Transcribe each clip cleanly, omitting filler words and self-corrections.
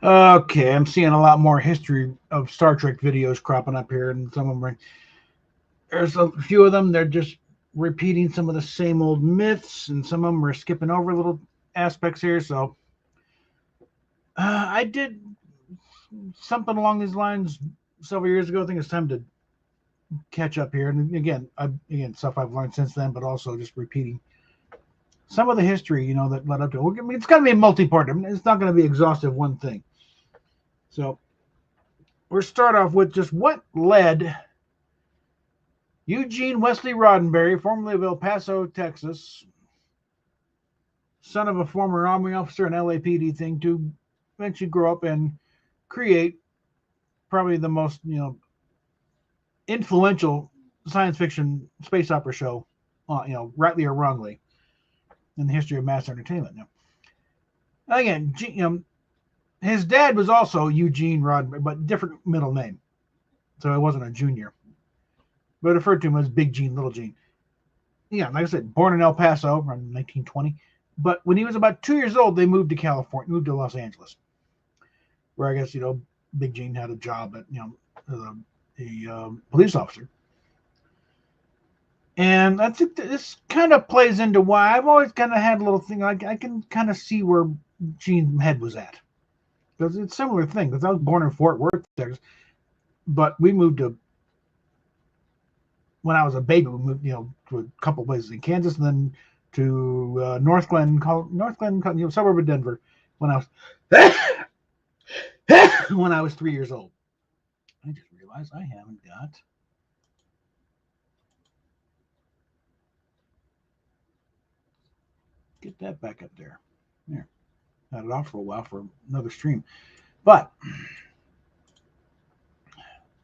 Okay, I'm seeing a lot more history of Star Trek videos cropping up here, and some of them there's a few of them. They're just repeating some of the same old myths, and some of them are skipping over little aspects here. So I did something along these lines several years ago. I think it's time to catch up here. And again, stuff I've learned since then, but also just repeating some of the history, that led up to it. I mean, it's going to be multi-part. I mean, it's not going to be exhaustive one thing. So we'll start off with just what led Eugene Wesley Roddenberry, formerly of El Paso, Texas, son of a former Army officer and LAPD thing, to eventually grow up and create probably the most, influential science fiction space opera show, rightly or wrongly, in the history of mass entertainment. Now, again, his dad was also Eugene Roddenberry, but different middle name, so it wasn't a junior, but referred to him as Big Gene, Little Gene. Yeah, like I said, born in El Paso around 1920. But when he was about 2 years old, they moved to California, moved to Los Angeles, where I guess, Big Gene had a job at, as a police officer. And I think this kind of plays into why I've always kind of had a little thing. I can kind of see where Gene's head was at. Because it's a similar thing. Because I was born in Fort Worth, Texas, but we moved to, when I was a baby, we moved, to a couple places in Kansas, and then to North Glen, suburb of Denver, when I was when I was 3 years old. I just realized I haven't got. Get that back up there. There. Had it off for a while for another stream. But,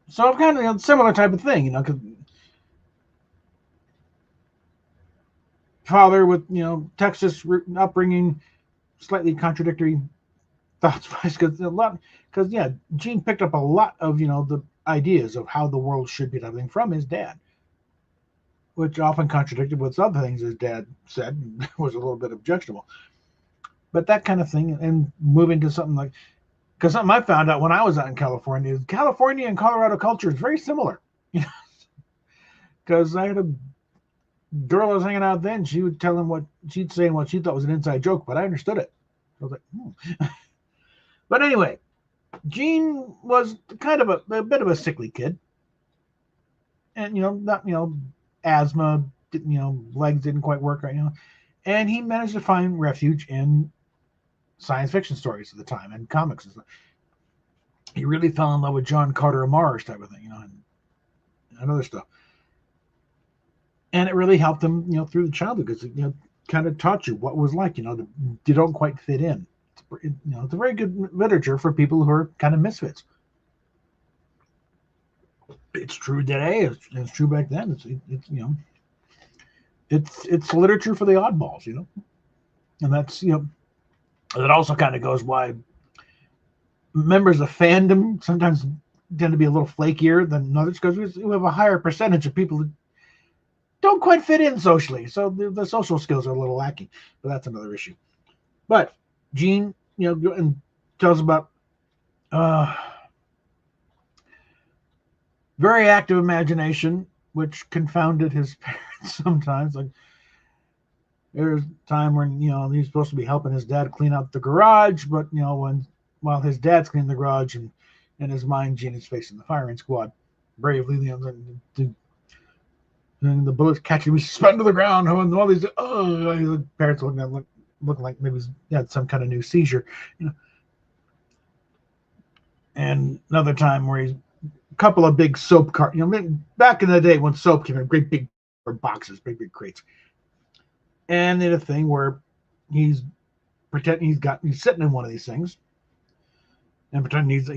so I'm kind of similar type of thing, because father with, Texas upbringing, slightly contradictory thoughts, because Gene picked up a lot of, the ideas of how the world should be everything from his dad, which often contradicted with other things his dad said, and was a little bit objectionable. But that kind of thing, and moving to something like, because something I found out when I was out in California is California and Colorado culture is very similar. Because I had a girl I was hanging out then, she would tell him what she'd say and what she thought was an inside joke, but I understood it. I was like, But anyway, Gene was kind of a bit of a sickly kid. And, not, asthma, legs didn't quite work right, And he managed to find refuge in science fiction stories at the time and comics and stuff. He really fell in love with John Carter of Mars type of thing, and other stuff. And it really helped him, through the childhood, because it, kind of taught you what it was like, you don't quite fit in. It's a very good literature for people who are kind of misfits. It's true today. It's true back then. It's literature for the oddballs, and that's that also kind of goes why members of fandom sometimes tend to be a little flakier than others, because we have a higher percentage of people who don't quite fit in socially, so the social skills are a little lacking. But that's another issue. But Gene, and tells about very active imagination, which confounded his parents sometimes. Like, there's a time when he's supposed to be helping his dad clean out the garage, but while his dad's cleaning the garage, and in his mind, Gene is facing the firing squad bravely. And the bullets catching him, he's spun to the ground, and all these the parents looking like maybe he had some kind of new seizure, And another time where he's a couple of big soap carts, back in the day when soap came in great big boxes, big crates. And then a thing where he's pretending he's sitting in one of these things and pretending he's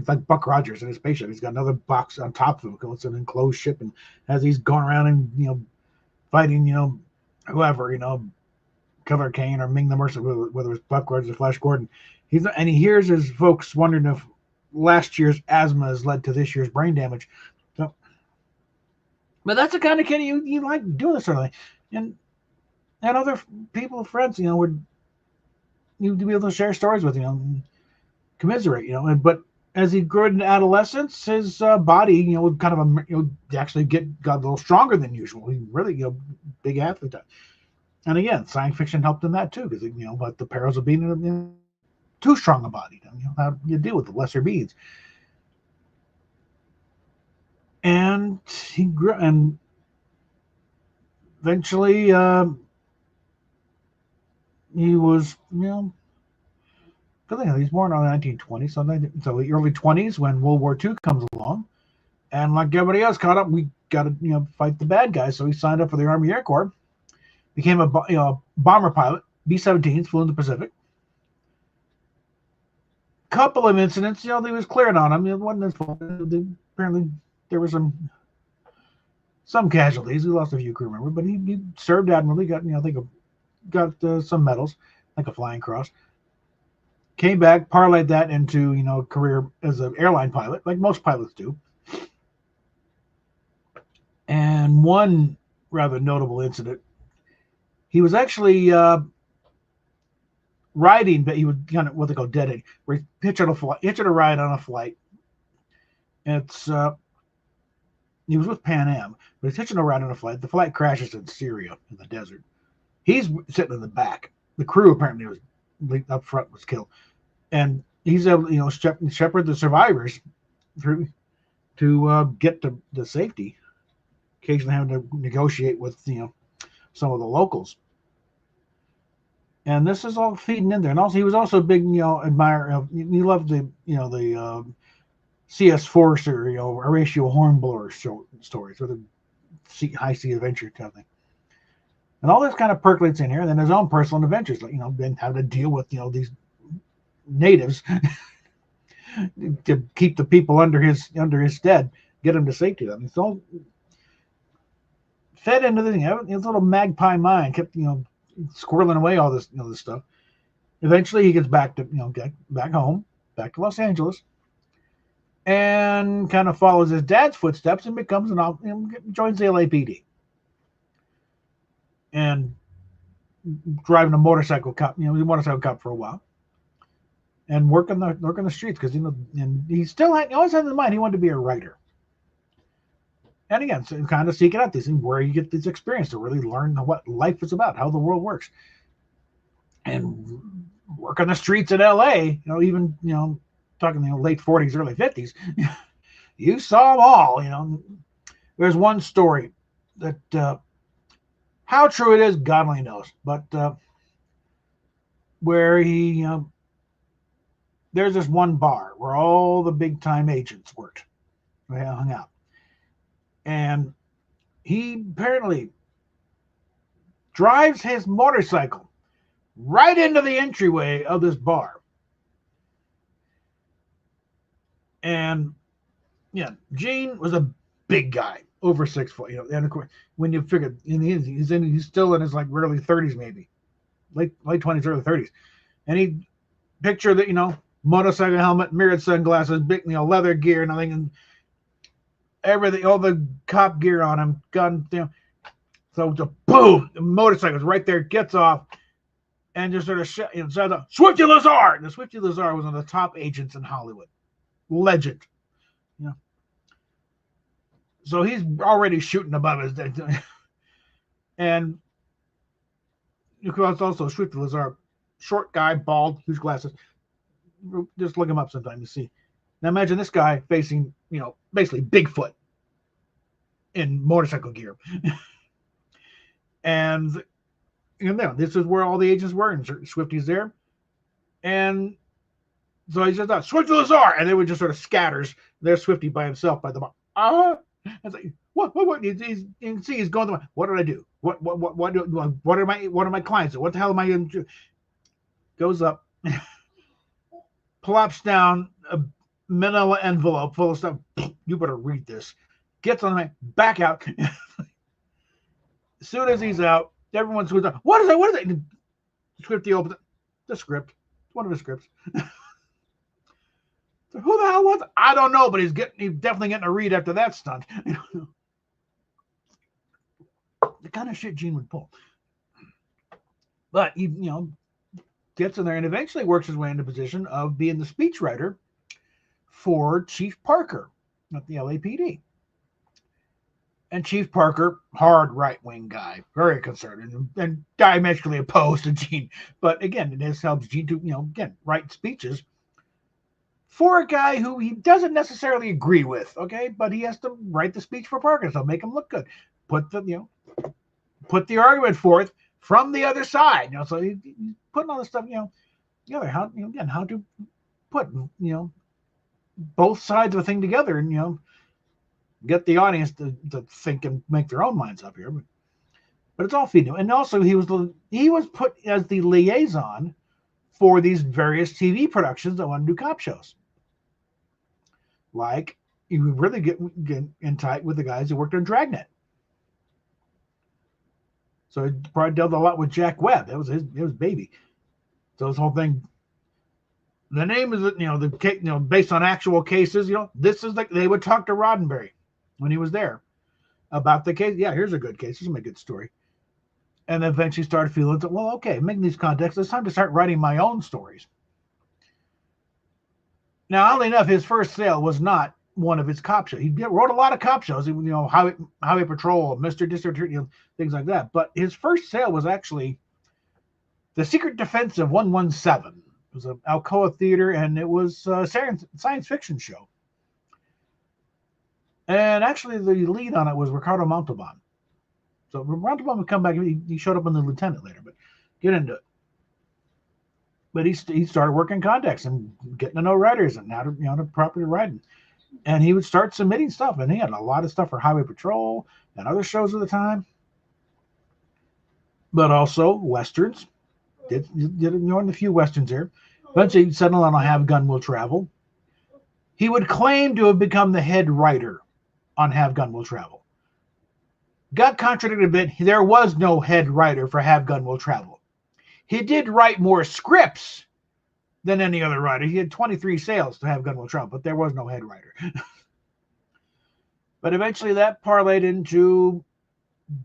like Buck Rogers in his spaceship. He's got another box on top of him. It's an enclosed ship, and as he's going around and fighting whoever, Killer Kane or Ming the Merciless, whether it's Buck Rogers or Flash Gordon, he hears his folks wondering if last year's asthma has led to this year's brain damage. So, but that's the kind of kid you like doing this sort of thing, and other people, friends, would you'd be able to share stories with, commiserate, but as he grew into adolescence, his body, would kind of, actually got a little stronger than usual. He really, big athlete. And again, science fiction helped in that too, because, but the perils of being too strong a body. How do you deal with the lesser beings? And he grew, and eventually he was, he's born in the 1920s, so the early 20s when World War II comes along. And like everybody else caught up, we got to fight the bad guys. So he signed up for the Army Air Corps, became a bomber pilot, B-17s, flew in the Pacific. Couple of incidents, they was cleared on him. It wasn't his fault. Apparently there were some casualties. He lost a few crew members, but he served admirably. Got I think got some medals, like a Flying Cross. Came back, parlayed that into a career as an airline pilot, like most pilots do. And one rather notable incident, he was actually riding, but he was kind of what they call deadhead, where he's hitching a ride on a flight. It's he was with Pan Am, but he's hitching a ride on a flight. The flight crashes in Syria in the desert. He's sitting in the back. The crew apparently was up front was killed, and he's able to shepherd the survivors through to get to the safety. Occasionally having to negotiate with some of the locals. And this is all feeding in there. And also, he was also a big, admirer of. He loved the C.S. Forster, Horatio Hornblower stories, or the high sea adventure kind of thing. And all this kind of percolates in here. And then his own personal adventures, like been having to deal with these natives to keep the people under his stead, get them to safety. I mean, it's all fed into the thing. His little magpie mind kept squirreling away all this this stuff. Eventually, he gets back to back home, back to Los Angeles, and kind of follows his dad's footsteps and becomes joins the LAPD and driving a motorcycle cop. He was a motorcycle cop for a while, and working the streets because and he always had in mind he wanted to be a writer. And again, so kind of seeking out these things where you get this experience to really learn what life is about, how the world works, and work on the streets in LA. Even talking late 40s, early 50s, you saw them all. There's one story that how true it is, God only knows, but where he there's this one bar where all the big time agents worked, they hung out. And he apparently drives his motorcycle right into the entryway of this bar. And Gene was a big guy, over 6 foot. And of course, when you figure he's still in his early 30s, maybe late 20s, early 30s, and he picture that motorcycle helmet, mirrored sunglasses, big leather gear, and everything. And everything, all the cop gear on him, gun, so the boom, the motorcycle's right there, gets off, and just sort of shouts out, Swifty Lazar! And the Swifty Lazar was one of the top agents in Hollywood. Legend. So he's already shooting above his dead. And of course, also Swifty Lazar, short guy, bald, huge glasses. Just look him up sometime to see. Now imagine this guy facing, basically Bigfoot in motorcycle gear. And this is where all the agents were, and Swifty's there. And so he says, Swifty Lazar! And they would just sort of scatters. There's Swifty by himself by the bar. It's like, what? You can see he's going, what did I do? What are my clients? What the hell am I going to do? Goes up, plops down a manila envelope full of stuff. You better read this. Gets on the back out. As soon as he's out, everyone's going, what is that? What is it? Swifty opens it. The script. It's one of his scripts. So who the hell was it? I don't know, but he's definitely getting a read after that stunt. The kind of shit Gene would pull. But he, gets in there and eventually works his way into the position of being the speechwriter for Chief Parker at the LAPD. And Chief Parker, hard right-wing guy, very conservative, and diametrically opposed to Gene. But again, this helps Gene to, again, write speeches for a guy who he doesn't necessarily agree with, okay? But he has to write the speech for Parker, so make him look good. Put the argument forth from the other side. So he's putting all this stuff, together. How to put, both sides of a thing together and, get the audience to think and make their own minds up here. But it's all feeding him. And also he was put as the liaison for these various TV productions that want to do cop shows. Like, you would really get in tight with the guys who worked on Dragnet. So he probably dealt a lot with Jack Webb. That was his baby. So this whole thing, the name is, based on actual cases, this is like, they would talk to Roddenberry when he was there about the case. Yeah, here's a good case. This is a good story. And then eventually started feeling, well, okay, making these contexts, it's time to start writing my own stories. Now, oddly enough, his first sale was not one of his cop shows. He wrote a lot of cop shows, Highway Patrol, Mr. District, things like that. But his first sale was actually The Secret Defense of 117. It was an Alcoa theater, and it was a science fiction show. And actually, the lead on it was Ricardo Montalban. So Montalban would come back. He showed up in The Lieutenant later, but get into it. But he started working contacts and getting to know writers and how to properly write. And he would start submitting stuff. And he had a lot of stuff for Highway Patrol and other shows at the time. But also Westerns. Did a few Westerns here. Eventually he settled on Have Gun Will Travel. He would claim to have become the head writer on Have Gun Will Travel. Got contradicted a bit. There was no head writer for Have Gun Will Travel. He did write more scripts than any other writer. He had 23 sales to Have Gun Will Travel, but there was no head writer. But eventually that parlayed into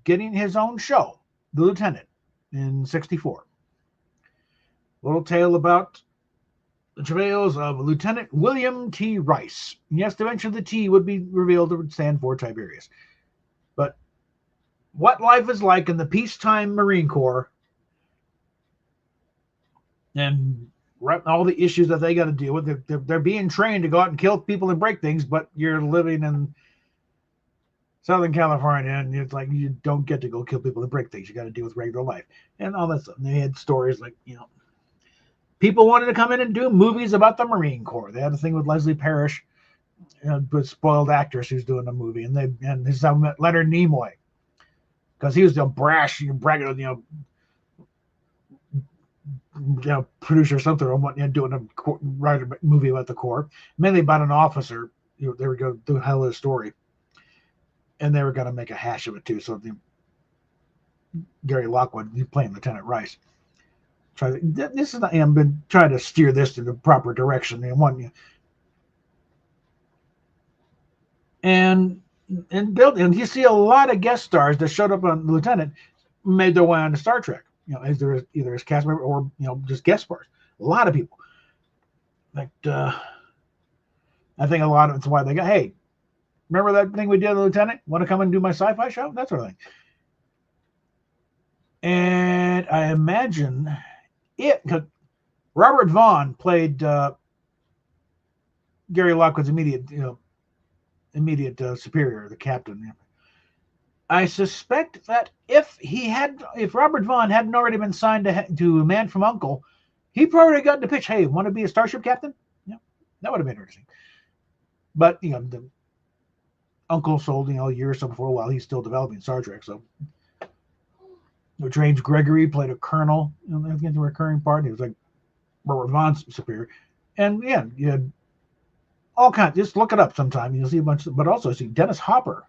getting his own show, The Lieutenant, in 1964. Little tale about the travails of Lieutenant William T. Rice. Yes, eventually the T would be revealed to stand for Tiberius. But what life is like in the peacetime Marine Corps and all the issues that they got to deal with. They're being trained to go out and kill people and break things, but you're living in Southern California, and it's like you don't get to go kill people and break things. You got to deal with regular life and all that stuff. And they had stories like, people wanted to come in and do movies about the Marine Corps. They had a thing with Leslie Parrish, with spoiled actress who's doing the movie, and his son met Leonard Nimoy because he was the brash, bragging, producer or something, or doing a writer movie about the Corps, mainly about an officer. They were going to do a hell of a story, and they were going to make a hash of it too. So Gary Lockwood, he's playing Lieutenant Rice. I've been trying to steer this in the proper direction. And you see a lot of guest stars that showed up on Lieutenant made their way onto Star Trek. Either as cast member or just guest stars. A lot of people. Like I think a lot of it's why they go, hey, remember that thing we did on the Lieutenant? Want to come and do my sci-fi show? That sort of thing. And I imagine Robert Vaughn played Gary Lockwood's immediate superior, the captain. I suspect that if Robert Vaughn hadn't already been signed to Man from U.N.C.L.E., he probably got the pitch, hey, want to be a starship captain? Yeah, that would have been interesting. But, the U.N.C.L.E. sold, a year or so before while he's still developing Star Trek. So, James Gregory played a colonel, in the recurring part. He was like Robert Vaughn's superior. And, yeah, you had all kinds. Just look it up sometime. You'll see a bunch but also see Dennis Hopper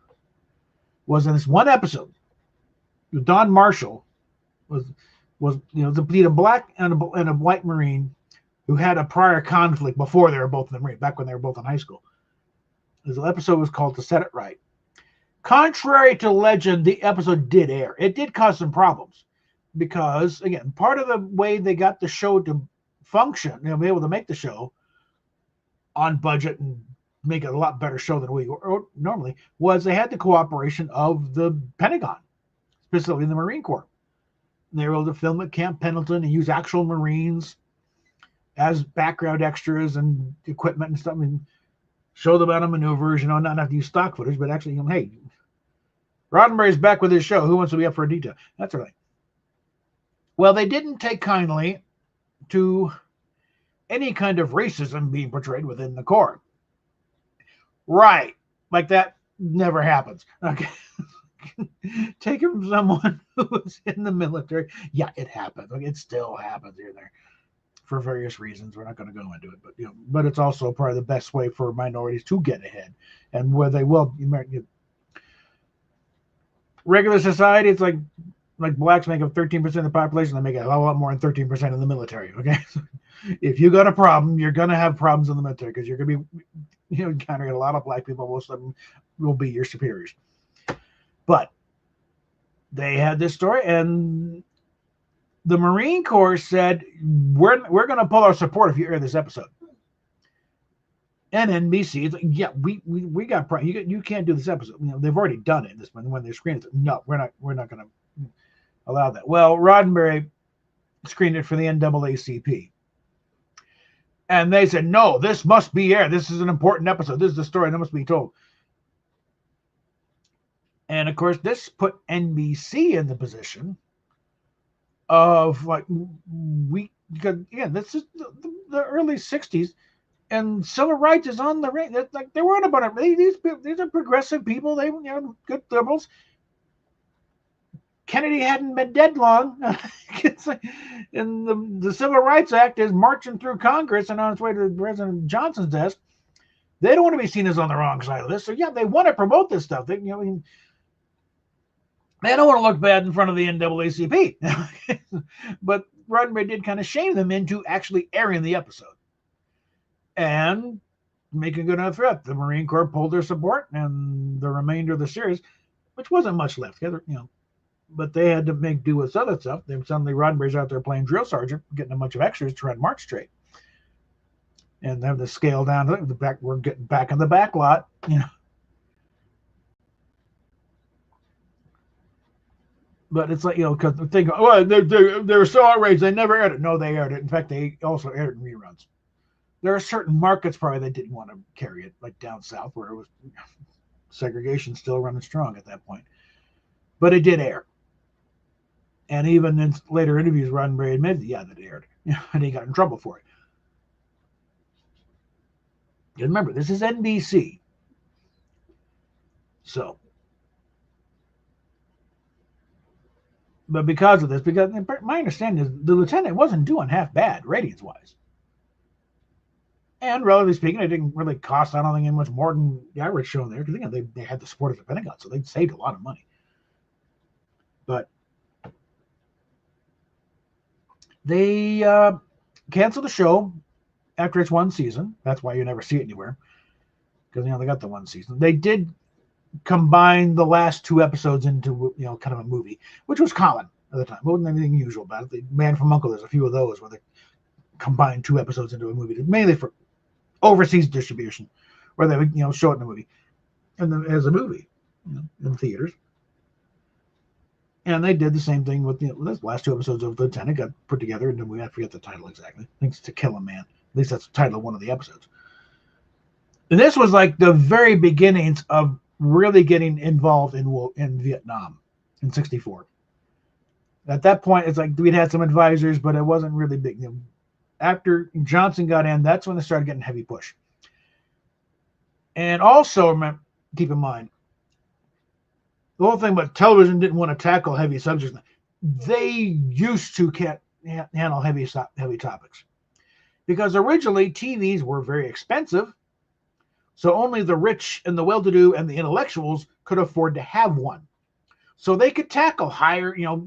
was in this one episode. Don Marshall was a black and a white Marine who had a prior conflict before they were both in the Marine, back when they were both in high school. This episode was called To Set It Right. Contrary to legend, the episode did air. It did cause some problems. because, again, part of the way they got the show to function, be able to make the show on budget and make it a lot better show than we normally, was they had the cooperation of the Pentagon, specifically the Marine Corps. They were able to film at Camp Pendleton and use actual Marines as background extras and equipment and stuff, and show them how to maneuvers, not have to use stock footage, but actually, hey, Roddenberry's back with his show. Who wants to be up for a detail? That's right. Well, they didn't take kindly to any kind of racism being portrayed within the Corps. Right. Like that never happens. Okay. Take it from someone who was in the military. Yeah, it happens. Like, it still happens here and there for various reasons. We're not going to go into it, but it's also probably the best way for minorities to get ahead. And where they will, regular society, it's like blacks make up 13% of the population. They make a lot more than 13% in the military. Okay. So if you got a problem, you're going to have problems in the military because you're going to be, encountering a lot of black people. Most of them will be your superiors. But they had this story, and the Marine Corps said, we're going to pull our support if you air this episode. And NBC, it's like, yeah, we got you can't do this episode. They've already done it. When they screened it, no, we're not going to allow that. Well, Roddenberry screened it for the NAACP, and they said, no, this must be aired. This is an important episode. This is the story that must be told. And of course, this put NBC in the position of because again, this is the early 60s, and civil rights is on the ring. Like, they weren't about it. These are progressive people. They good liberals. Kennedy hadn't been dead long. And the Civil Rights Act is marching through Congress and on its way to President Johnson's desk. They don't want to be seen as on the wrong side of this. So yeah, they want to promote this stuff. They don't want to look bad in front of the NAACP. But Roddenberry did kind of shame them into actually airing the episode and making good enough threat. The Marine Corps pulled their support, and the remainder of the series, which wasn't much left, but they had to make do with other stuff. Then suddenly Roddenberry's out there playing drill sergeant, getting a bunch of extras to run March straight, and have to scale down to the back. We're getting back in the back lot, But it's like, because think, they were so outraged they never aired it. No, they aired it. In fact, they also aired it in reruns. There are certain markets probably that didn't want to carry it, like down south where it was segregation still running strong at that point. But it did air. And even in later interviews, Roddenberry admitted, that it aired. And he got in trouble for it. And remember, this is NBC. So. But because of this, because my understanding is the Lieutenant wasn't doing half bad ratings-wise. And relatively speaking, it didn't really cost, I don't think, much more than the average show there, because they had the support of the Pentagon, so they saved a lot of money. But they canceled the show after its one season. That's why you never see it anywhere, because they got the one season. They did combine the last two episodes into kind of a movie, which was common at the time. It wasn't anything usual about it. The Man from U.N.C.L.E., there's a few of those where they combined two episodes into a movie, mainly for overseas distribution, where they would show it in a movie, and then as a movie, in theaters. And they did the same thing with the last two episodes of The Lieutenant got put together into a movie. I forget the title exactly. I think it's To Kill a Man. At least that's the title of one of the episodes. And this was like the very beginnings of really getting involved in Vietnam in '64. At that point, it's like we'd had some advisors, but it wasn't really big. After Johnson got in, that's when they started getting heavy push. And also, keep in mind, the whole thing about television didn't want to tackle heavy subjects. They used to can't handle heavy topics, because originally TVs were very expensive. So only the rich and the well-to-do and the intellectuals could afford to have one. So they could tackle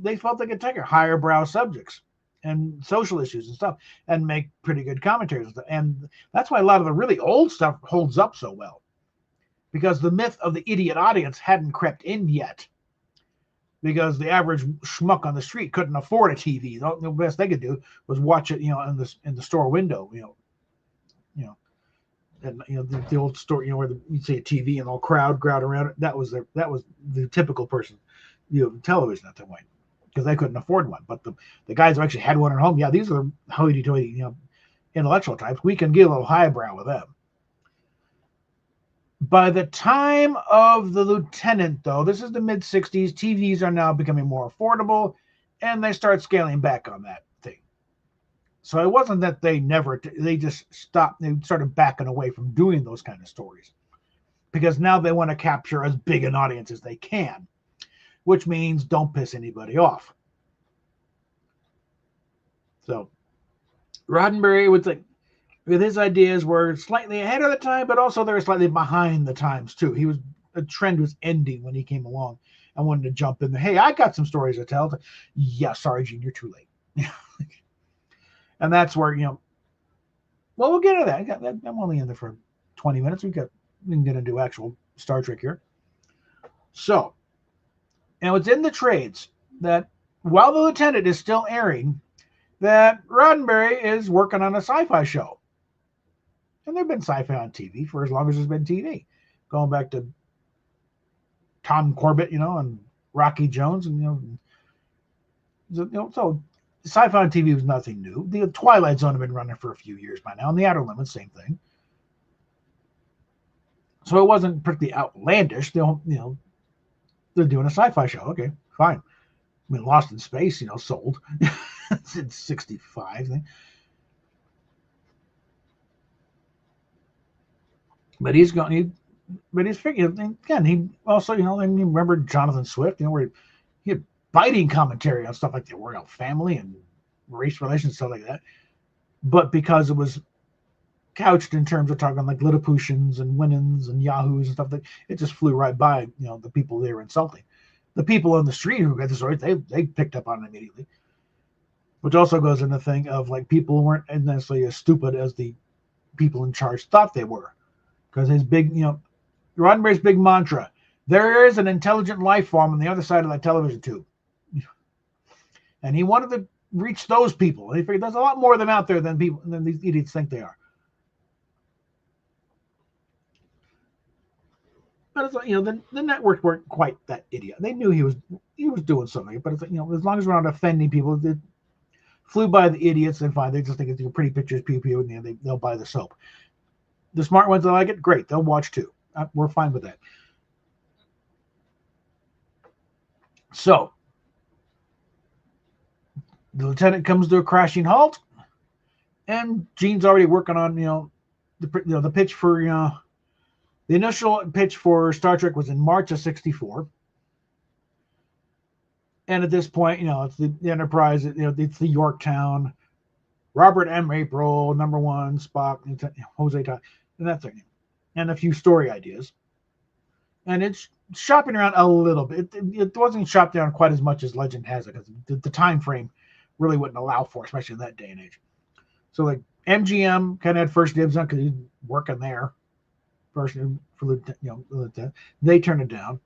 they felt they could tackle higher brow subjects and social issues and stuff and make pretty good commentaries and stuff. And that's why a lot of the really old stuff holds up so well, because the myth of the idiot audience hadn't crept in yet. because the average schmuck on the street couldn't afford a TV. The best they could do was watch it, in the store window, and the old store, where you'd see a TV and the whole crowd around it. That was the typical person, television at that point, because they couldn't afford one. But the guys who actually had one at home, these are hoity-toity, intellectual types. We can get a little highbrow with them. By the time of the Lieutenant, though, this is the mid-'60s, TVs are now becoming more affordable, and they start scaling back on that thing. So it wasn't that they just stopped, they started backing away from doing those kind of stories, because now they want to capture as big an audience as they can, which means don't piss anybody off. So Roddenberry with his ideas were slightly ahead of the time, but also they were slightly behind the times too. A trend was ending when he came along and wanted to jump in there. Hey, I got some stories to tell. Yeah, sorry, Gene, you're too late. And that's where, well, we'll get into that. I'm only in there for 20 minutes. We can get into actual Star Trek here. So, it's in the trades that while the Lieutenant is still airing, that Roddenberry is working on a sci-fi show. And there've been sci-fi on TV for as long as there's been TV, going back to Tom Corbett, and Rocky Jones, and so sci-fi on TV was nothing new. The Twilight Zone had been running for a few years by now, and The Outer Limits, same thing. So it wasn't pretty outlandish. They're doing a sci-fi show. Okay, fine. I mean, Lost in Space, sold. It's 65. But he's going. But he's figuring again. He also, remember Jonathan Swift, where he had biting commentary on stuff like the Royal Family and race relations, stuff like that. But because it was couched in terms of talking like Lilliputians and Winans and Yahoos and stuff, it just flew right by. The people they were insulting. The people on the street who got the story, they picked up on it immediately. Which also goes in the thing of people who weren't necessarily as stupid as the people in charge thought they were. Because his big, Roddenberry's big mantra, there is an intelligent life form on the other side of that television tube. And he wanted to reach those people. And he figured there's a lot more of them out there than these idiots think they are. But the networks weren't quite that idiot. They knew he was doing something. But as long as we're not offending people, it flew by the idiots and fine. They just think it's pretty pictures, pew pew, and they'll buy the soap. The smart ones that like it, great. They'll watch too. We're fine with that. So the Lieutenant comes to a crashing halt, and Gene's already working on the pitch for the initial pitch for Star Trek was in March of '64, and at this point, it's the Enterprise. It's the Yorktown. Robert M. April, number one, Spock, Jose Todd, and that thing, and a few story ideas. And it's shopping around a little bit. It wasn't shopped down quite as much as Legend has it, because the time frame really wouldn't allow for, especially in that day and age. So MGM kind of had first dibs on because he's working there. First for they turned it down.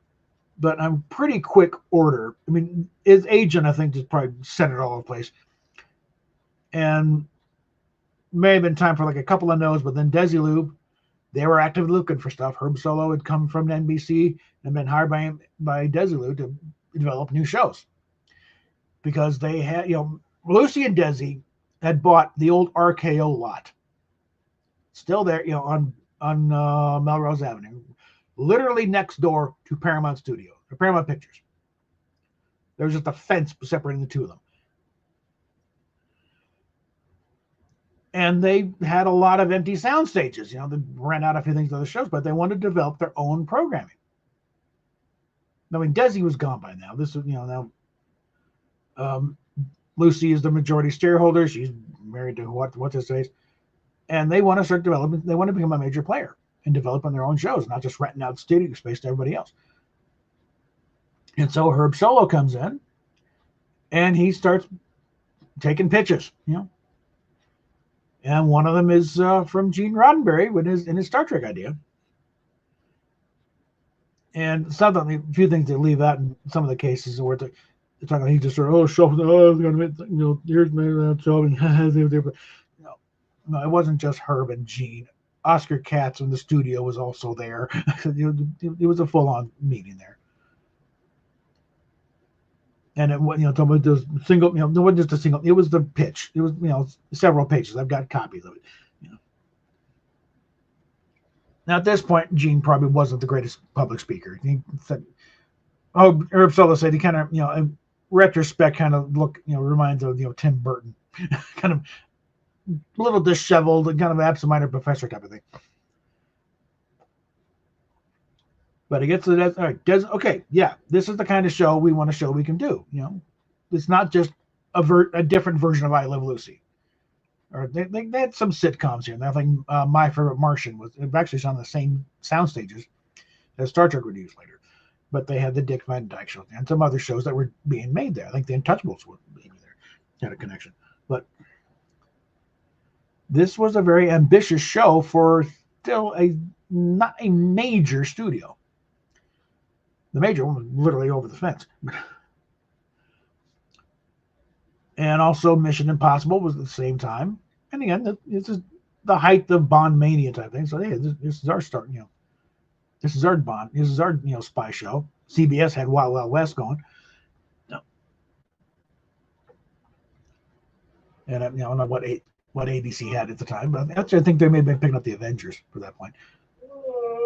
But I'm pretty quick order. I mean, his agent, I think, just probably set it all in place. And may have been time for a couple of no's, but then Desilu, they were actively looking for stuff. Herb Solo had come from NBC and been hired by Desilu to develop new shows. Because they had, Lucy and Desi had bought the old RKO lot. Still there, on Melrose Avenue. Literally next door to Paramount Studios, or Paramount Pictures. There was just a fence separating the two of them. And they had a lot of empty sound stages. They ran out a few things to other shows, but they wanted to develop their own programming. I mean, Desi was gone by now. This is, now Lucy is the majority shareholder. She's married to what's his face. And they want to start developing, they want to become a major player and developing their own shows, not just renting out studio space to everybody else. And so Herb Solo comes in and he starts taking pitches, And one of them is from Gene Roddenberry in his Star Trek idea. And something, a few things they leave out in some of the cases where they're talking, he just sort of, show, here's my show. No, no, it wasn't just Herb and Gene. Oscar Katz in the studio was also there. It was a full-on meeting there. And it, talking about those single, it wasn't just a single, it was the pitch. It was, several pages. I've got copies of it. Now, at this point, Gene probably wasn't the greatest public speaker. He said, Herb Solow said he kind of, in retrospect, kind of reminds of, Tim Burton, kind of a little disheveled, kind of absent-minded professor type of thing. But it gets to that. All right, okay, yeah, this is the kind of show we want to show we can do. It's not just a different version of I Love Lucy. Or they had some sitcoms here. I think My Favorite Martian was actually on the same sound stages as Star Trek would use later. But they had the Dick Van Dyke Show and some other shows that were being made there. I think the Untouchables were maybe there, had a connection. But this was a very ambitious show for still not a major studio. The major one was literally over the fence. And also Mission Impossible was at the same time. And again, this is the height of Bond mania type thing. So hey, this is our start. This is our Bond. This is our spy show. CBS had Wild Wild West going. And I don't know what ABC had at the time, but actually I think they may have been picking up the Avengers for that point.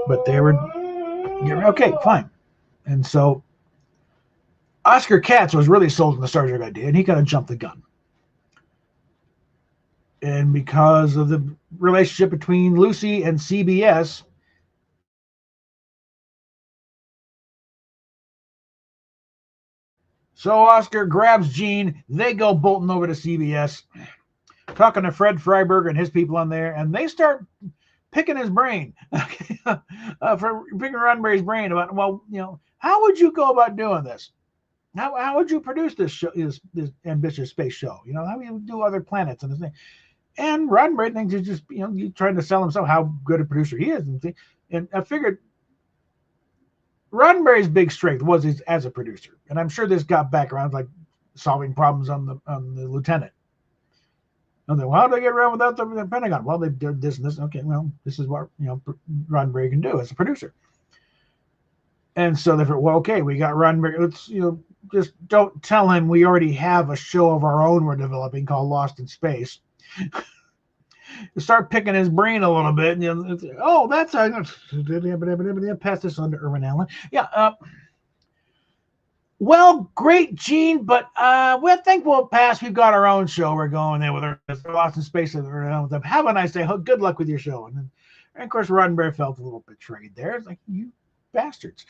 But they were okay, fine. And so Oscar Katz was really sold on the Star Trek idea, and he kind of jumped the gun. And because of the relationship between Lucy and CBS, so Oscar grabs Gene. They go bolting over to CBS, talking to Fred Freiberg and his people on there, and they start picking his brain, for picking Roddenberry's brain about, how would you go about doing this? How would you produce this show, this ambitious space show? How would you do other planets and this thing? And Roddenberry thinks he's just, you trying to sell himself how good a producer he is. And I figured Roddenberry's big strength was as a producer. And I'm sure this got back around like solving problems on the Lieutenant. And then, well, how do they get around without the Pentagon? Well, they did this and this. Okay, well, this is what Roddenberry can do as a producer. And so they thought, well, okay, we got Roddenberry. Let's just don't tell him we already have a show of our own we're developing called Lost in Space. Start picking his brain a little bit. Oh, that's pass this on to Irwin Allen. Yeah. Well, great, Gene, but we think we'll pass. We've got our own show. We're going there with our Lost in Space. Have a nice day. Good luck with your show. And of course, Roddenberry felt a little betrayed there. It's like, you bastards.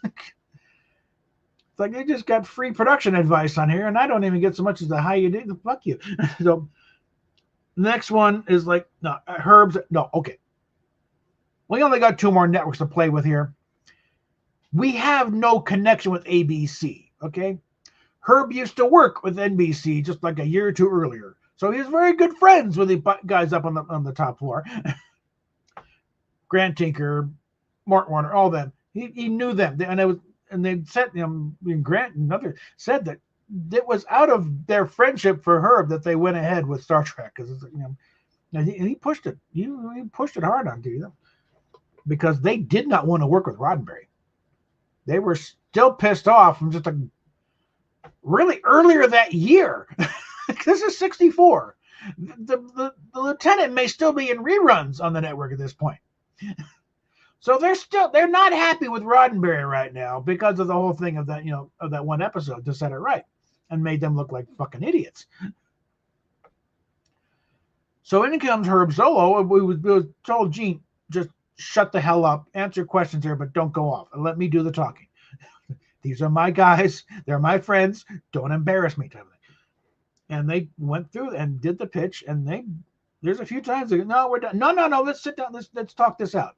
It's like they just got free production advice on here, and I don't even get so much as the how you do. Fuck you. So next one is like, no, Herb's. No, okay. We only got 2 more networks to play with here. We have no connection with ABC, okay? Herb used to work with NBC just like a year or 2 earlier. So he was very good friends with the guys up on the top floor. Grant Tinker, Mort Warner, all them. He knew them. And they said, Grant and others said that it was out of their friendship for Herb that they went ahead with Star Trek, because and he pushed it. He pushed it hard onto them because they did not want to work with Roddenberry. They were still pissed off from just really earlier that year. This is 64. The Lieutenant may still be in reruns on the network at this point. So they're not happy with Roddenberry right now because of the whole thing of that, of that one episode to set it right and made them look like fucking idiots. So in comes Herb Solow. We was told, Gene, just shut the hell up, answer questions here, but don't go off and let me do the talking. These are my guys. They're my friends. Don't embarrass me, type of thing. And they went through and did the pitch, and there's a few times they go, no, we're done. No, let's sit down. Let's talk this out.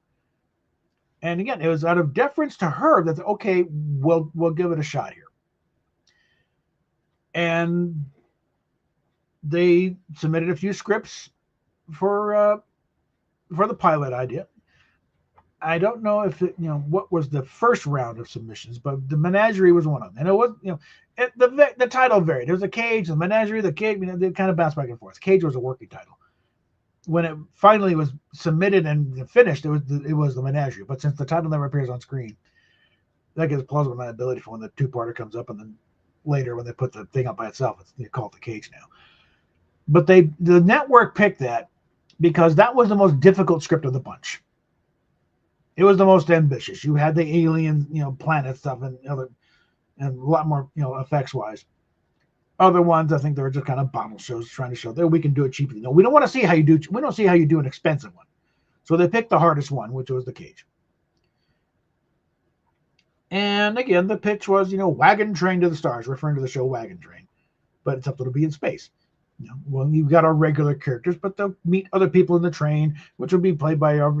And again, it was out of deference to Herb that, okay, we'll give it a shot here. And they submitted a few scripts for the pilot idea. I don't know if what was the first round of submissions, but the Menagerie was one of them, and it was the title varied. There was a Cage, the Menagerie, the Cage. They kind of bounced back and forth. Cage was a working title. When it finally was submitted and finished, it was the Menagerie. But since the title never appears on screen, that gives plausible deniability for when the two-parter comes up, and then later when they put the thing up by itself, they call it the Cage now. But the network picked that because that was the most difficult script of the bunch. It was the most ambitious. You had the alien, planet stuff and a lot more, effects wise. Other ones, I think they were just kind of bottle shows trying to show that we can do it cheaply. No, we don't want to see how you do. We don't see how you do an expensive one. So they picked the hardest one, which was the Cage. And again, the pitch was, Wagon Train to the Stars, referring to the show Wagon Train, but it's up to be in space. Well, you've got our regular characters, but they'll meet other people in the train, which will be played by our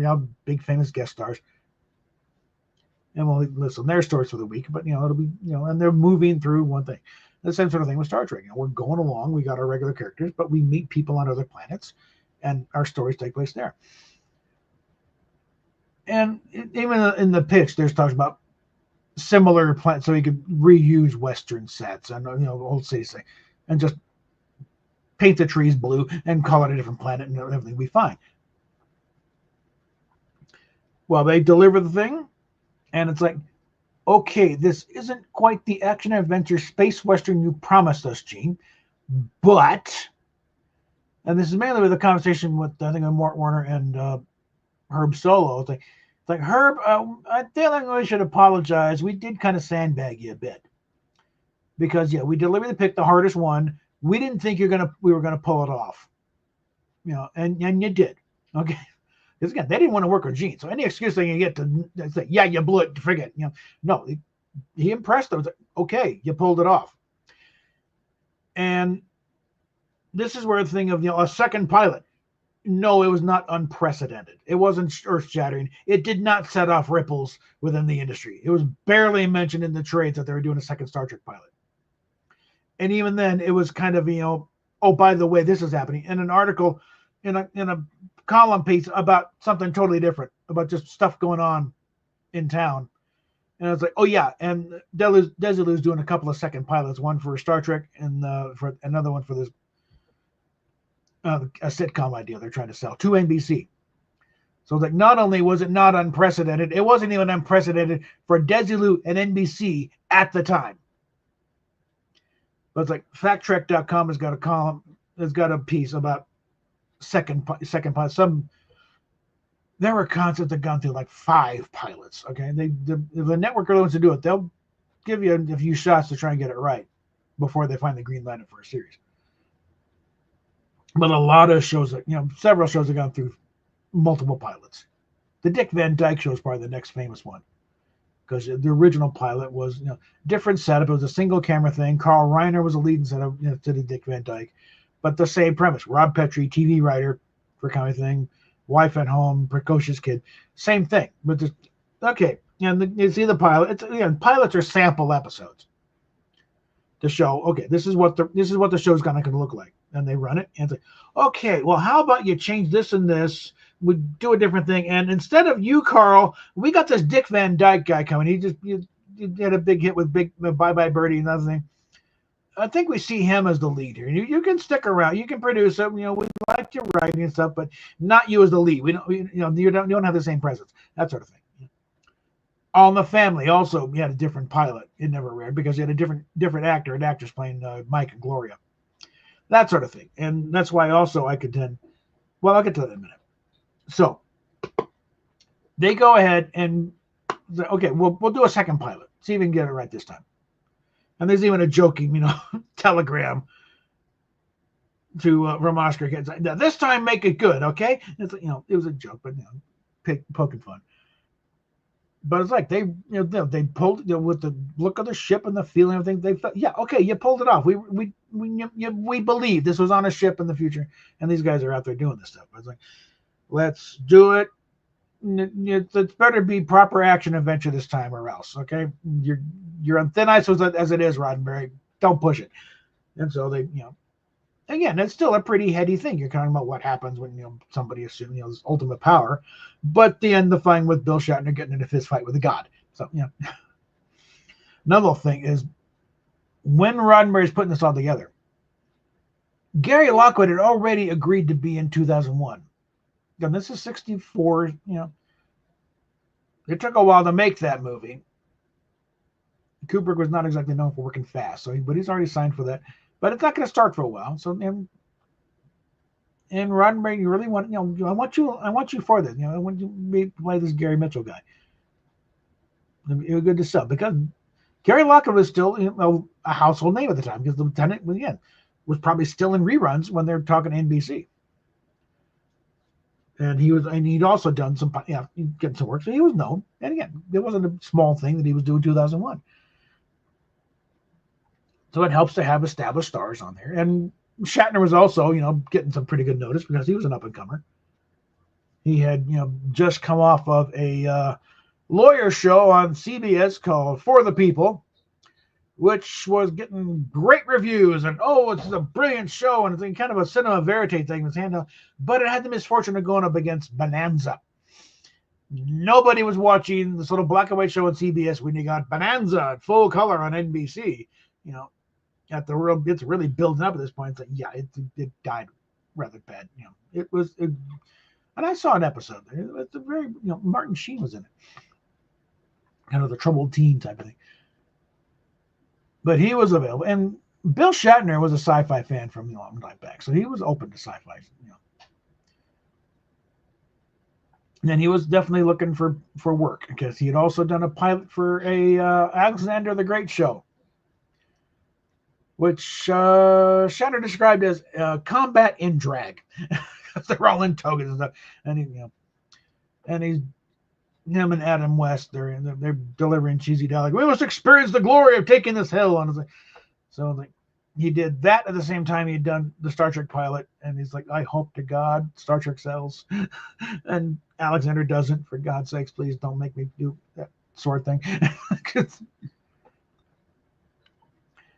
big famous guest stars. And we'll listen their stories for the week, but it'll be and they're moving through one thing. The same sort of thing with Star Trek. We're going along, we got our regular characters, but we meet people on other planets, and our stories take place there. And even in the pitch, there's talks about similar planets, so you could reuse Western sets and old cities, and just paint the trees blue and call it a different planet, and everything will be fine. Well, they deliver the thing, and it's like, okay, this isn't quite the action adventure space western you promised us, Gene, but, and this is mainly with a conversation with, I think, Mort Warner and Herb Solo. It's like Herb, I think we should apologize. We did kind of sandbag you a bit because we deliberately picked the hardest one. We didn't think we were gonna pull it off, and you did, okay. Because again, they didn't want to work with Gene, so any excuse they can get to say, "Yeah, you blew it," forget, no, he impressed them. Okay, you pulled it off, and this is where the thing of a second pilot. No, it was not unprecedented. It wasn't earth-shattering. It did not set off ripples within the industry. It was barely mentioned in the trades that they were doing a second Star Trek pilot. And even then, it was kind of, oh, by the way, this is happening. In an article, in a column piece about something totally different, about just stuff going on in town. And I was like, oh, yeah. And Desilu's doing a couple of second pilots, one for Star Trek and for another one for this a sitcom idea they're trying to sell to NBC. So it's like, not only was it not unprecedented, it wasn't even unprecedented for Desilu and NBC at the time. But it's like facttrek.com has got a column, has got a piece about second pilot. There were concepts that gone through like 5 pilots. Okay, if the network really wants to do it, they'll give you a few shots to try and get it right before they find the green light for a series. But a lot of shows, several shows have gone through multiple pilots. The Dick Van Dyke Show is probably the next famous one, because the original pilot was different setup. It was a single camera thing. Carl Reiner was a lead setup to the Dick Van Dyke, but the same premise. Rob Petrie, TV writer for kind of thing, wife at home, precocious kid, same thing. But just okay, and you see the pilot. Pilots are sample episodes to show. Okay, this is what the show's gonna look like. And they run it and say, okay, well, how about you change this and this? We do a different thing. And instead of you, Carl, we got this Dick Van Dyke guy coming. He had a big hit with Bye Bye Birdie and other thing. I think we see him as the lead here. You can stick around. You can produce it. We like your writing and stuff, but not you as the lead. You don't have the same presence. That sort of thing. All in the Family also, you had a different pilot. It never aired because you had a different actor and actress playing Mike and Gloria. That sort of thing. And that's why also I contend, well, I'll get to that in a minute. So they go ahead and say, okay, we'll do a second pilot. See if we can get it right this time. And there's even a joking, telegram to from Oscar kids. Now, this time make it good, okay? It's it was a joke, but poking fun. But it's like they pulled with the look of the ship and the feeling of things. They thought, yeah, okay, you pulled it off. We believe this was on a ship in the future, and these guys are out there doing this stuff. But it's like, let's do it. It's better be proper action adventure this time, or else. Okay, you're on thin ice as it is, Roddenberry. Don't push it. And so they again, it's still a pretty heady thing. You're talking about what happens when somebody assumes this ultimate power, but the end, the fight with Bill Shatner getting in a fist fight with a god. So another thing is when Roddenberry's putting this all together, Gary Lockwood had already agreed to be in 2001. And this is 64. It took a while to make that movie. Kubrick was not exactly known for working fast, but he's already signed for that. But it's not going to start for a while. So, and Roddenberry, you really want, I want you for this. I want you to play this Gary Mitchell guy. It was good to sell because Gary Lockwood was still a household name at the time because the Lieutenant, again, was probably still in reruns when they're talking to NBC. And he'd also done some, getting some work, so he was known. And again, it wasn't a small thing that he was doing 2001. So it helps to have established stars on there. And Shatner was also, getting some pretty good notice because he was an up-and-comer. He had, just come off of a lawyer show on CBS called For the People, which was getting great reviews. And, it's a brilliant show. And it's kind of a cinema verite thing. But it had the misfortune of going up against Bonanza. Nobody was watching this little black and white show on CBS when you got Bonanza at full color on NBC. It's really building up at this point. It's like, it died rather bad. And I saw an episode there. It's a very, Martin Sheen was in it. Kind of the troubled teen type of thing. But he was available. And Bill Shatner was a sci-fi fan from the long time back. So he was open to sci-fi, And then he was definitely looking for work because he had also done a pilot for a Alexander the Great show, which Shatner described as combat in drag. They're all in togas and stuff. And him and Adam West, they're delivering cheesy dialogue. We must experience the glory of taking this hill. And so he did that at the same time he'd done the Star Trek pilot. And he's like, I hope to God Star Trek sells. And Alexander doesn't. For God's sakes, please don't make me do that sort of thing.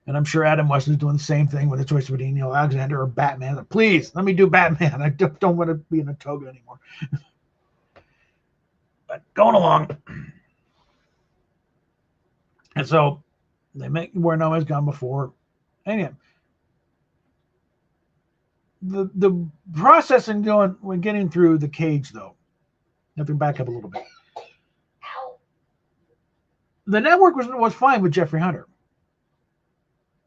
And I'm sure Adam West is doing the same thing with the choice between Alexander or Batman. Please, let me do Batman. I don't want to be in a toga anymore. But going along. And so they make Where No Man's Gone before. Anyway, the process in getting through The Cage, though, I have to back up a little bit. The network was fine with Jeffrey Hunter.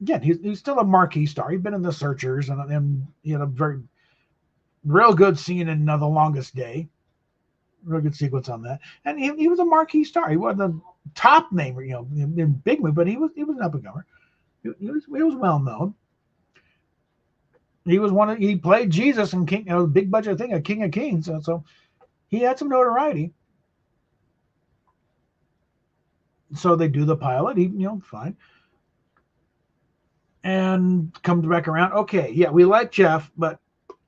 Again, he's still a marquee star. He'd been in The Searchers, and he had a very real good scene in The Longest Day. Real good sequence on that. And he was a marquee star. He wasn't a top name, in big movie, but he was an up-and-comer. He was well known. He played Jesus in King, big budget thing, a King of Kings. So he had some notoriety. So they do the pilot. Fine. And comes back around. Okay, yeah, we like Jeff, but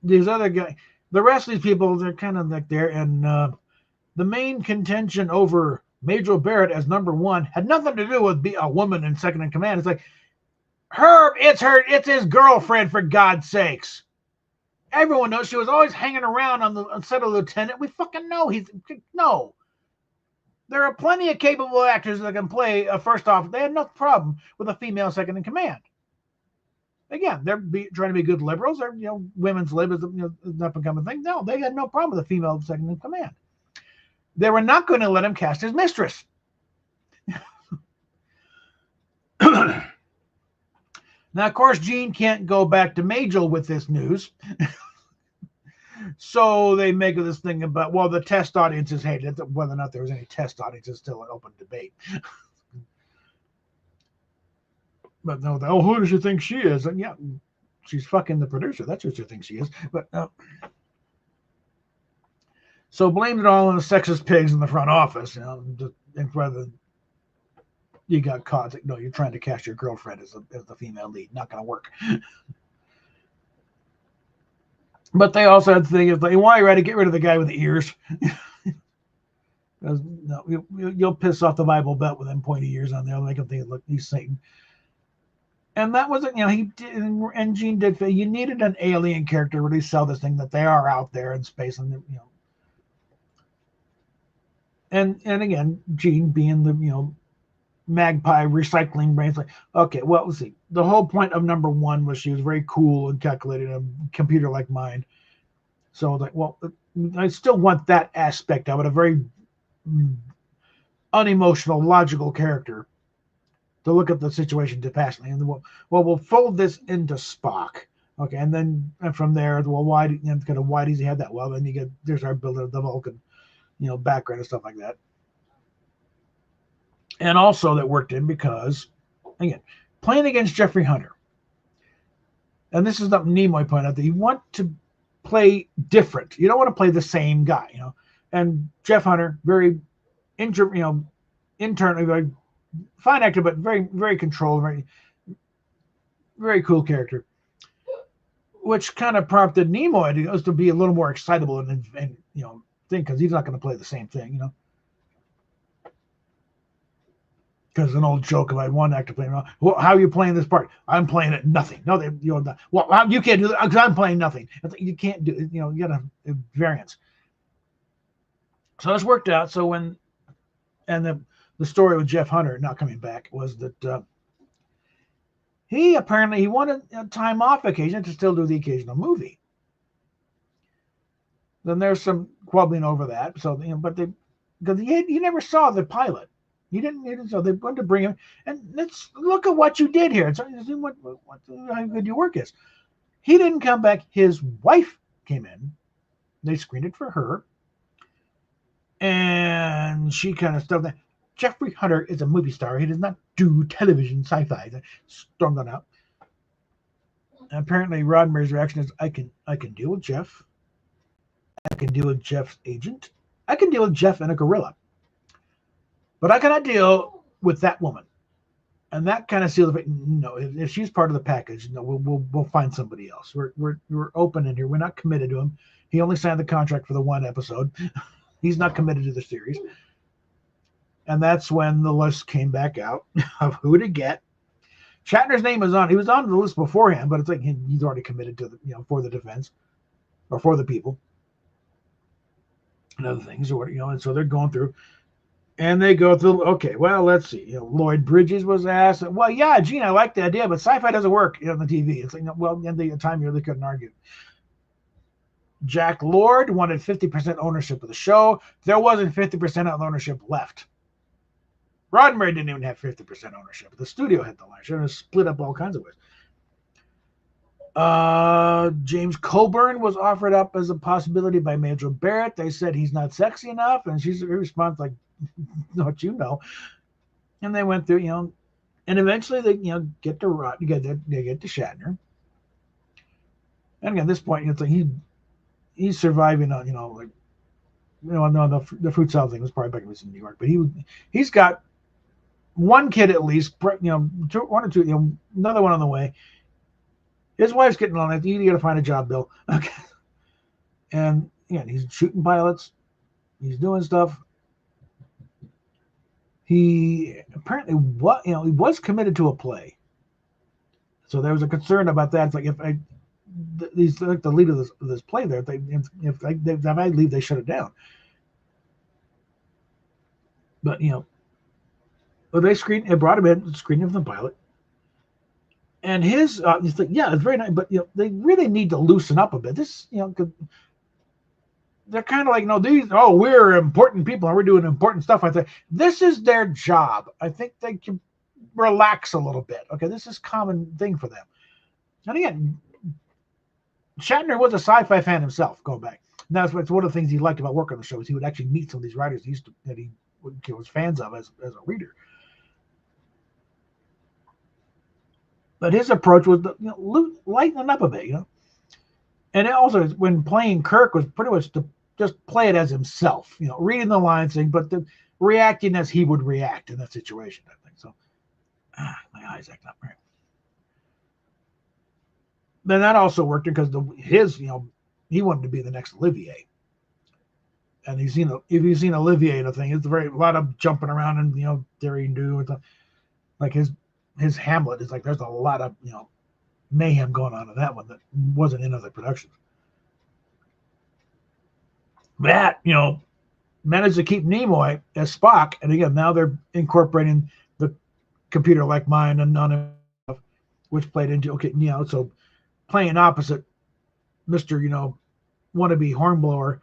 these other guys, the rest of these people, they're kind of like there. And the main contention over Major Barrett as number one had nothing to do with a woman in second in command. It's like, Herb, it's his girlfriend, for God's sakes. Everyone knows she was always hanging around on the set of Lieutenant. We fucking know no. There are plenty of capable actors that can play a first officer. They had no problem with a female second in command. Again, they're trying to be good liberals. They're, women's lib is an up-and-coming thing. No, they had no problem with a female second in command. They were not going to let him cast his mistress. Now, of course, Gene can't go back to Majel with this news. So they make this thing about, the test audiences hated it. Whether or not there was any test audience is still an open debate. But no, who does she think she is? And yeah, she's fucking the producer. That's what she thinks she is. But so blamed it all on the sexist pigs in the front office. Rather you got caught. No, you're trying to cast your girlfriend as the female lead. Not going to work. But they also had the thing is like, why you ready to get rid of the guy with the ears? No, you'll piss off the Bible Belt with them pointy ears on there. I'll make them think, look, he's Satan. And that wasn't, he did, and Gene did. You needed an alien character to really sell this thing that they are out there in space, and and again, Gene being the magpie recycling brains, like, okay, well, let's see. The whole point of number one was she was very cool and calculated, a computer-like mind. So like, well, I still want that aspect of it, a very unemotional, logical character to look at the situation dispassionately, and we'll fold this into Spock. Okay, and then from there, well, why does he have that? Well, then there's our build of the Vulcan, background and stuff like that. And also that worked in because, again, playing against Jeffrey Hunter, and this is something Nimoy pointed out, that you want to play different. You don't want to play the same guy, And Jeff Hunter, very internally very fine actor, but very, very controlled, very, very cool character, which kind of prompted Nimoy to be a little more excitable and thing, because he's not going to play the same thing, Because an old joke about one actor playing, well, how are you playing this part? I'm playing it nothing. No, well, you can't do that because I'm playing nothing. You can't do it. You got a variance. So this worked out. So the story with Jeff Hunter not coming back was that he wanted a time off occasion to still do the occasional movie. Then there's some quabbling over that. So because he never saw the pilot. He didn't. So they wanted to bring him, and let's look at what you did here. So how good your work is. He didn't come back. His wife came in. They screened it for her, and she kind of stuff that Jeffrey Hunter is a movie star. He does not do television sci-fi. Stormed on out. And apparently, Roddenberry's reaction is, I can deal with Jeff. I can deal with Jeff's agent. I can deal with Jeff and a gorilla. But I cannot deal with that woman. And that kind of seals it. No, if she's part of the package, no, we'll find somebody else. We're open in here. We're not committed to him. He only signed the contract for the one episode. He's not committed to the series. And that's when the list came back out of who to get. Shatner's name was on. He was on the list beforehand, but it's like he's already committed to for the defense or for the people and other things, and so they're going through. And they go through, okay, well, let's see. Lloyd Bridges was asked, well, yeah, Gene, I like the idea, but sci-fi doesn't work on the TV. It's like, well, in the time you really couldn't argue. Jack Lord wanted 50% ownership of the show. There wasn't 50% of ownership left. Roddenberry didn't even have 50% ownership. The studio had the ownership. It was split up all kinds of ways. James Coburn was offered up as a possibility by Major Barrett. They said he's not sexy enough, and she's responds like, "Don't you know?" And they went through, and eventually they, get to they get to Shatner. And again, at this point, it's like he's surviving on, no, the fruit salad thing was probably back when he was in New York, but he's got one kid at least, one or two, another one on the way. His wife's getting on it. You got to find a job, Bill. Okay. And again, he's shooting pilots. He's doing stuff. He apparently he was committed to a play. So there was a concern about that. It's like he's like the lead of this play there. If I leave, they shut it down. But but they brought him in, screened him from the pilot. And his, it's like, yeah, it's very nice, but they really need to loosen up a bit. This, they're kind of like, we're important people and we're doing important stuff. I think this is their job. I think they can relax a little bit. Okay, this is a common thing for them. And again, Shatner was a sci-fi fan himself, going back. And that's one of the things he liked about working on the show is he would actually meet some of these writers that he was fans of as a reader. But his approach was lighten up a bit, And it also, when playing Kirk, was pretty much to just play it as himself, reading the lines, but reacting as he would react in that situation, I think. So, my eyes acting up, right? Then that also worked because he wanted to be the next Olivier. And if you've seen Olivier in a thing, it's a lot of jumping around and, daring do, like his his Hamlet is like there's a lot of mayhem going on in that one that wasn't in other productions. That managed to keep Nimoy as Spock, and again now they're incorporating the computer like mind and none of which played into so playing opposite Mr. wannabe hornblower.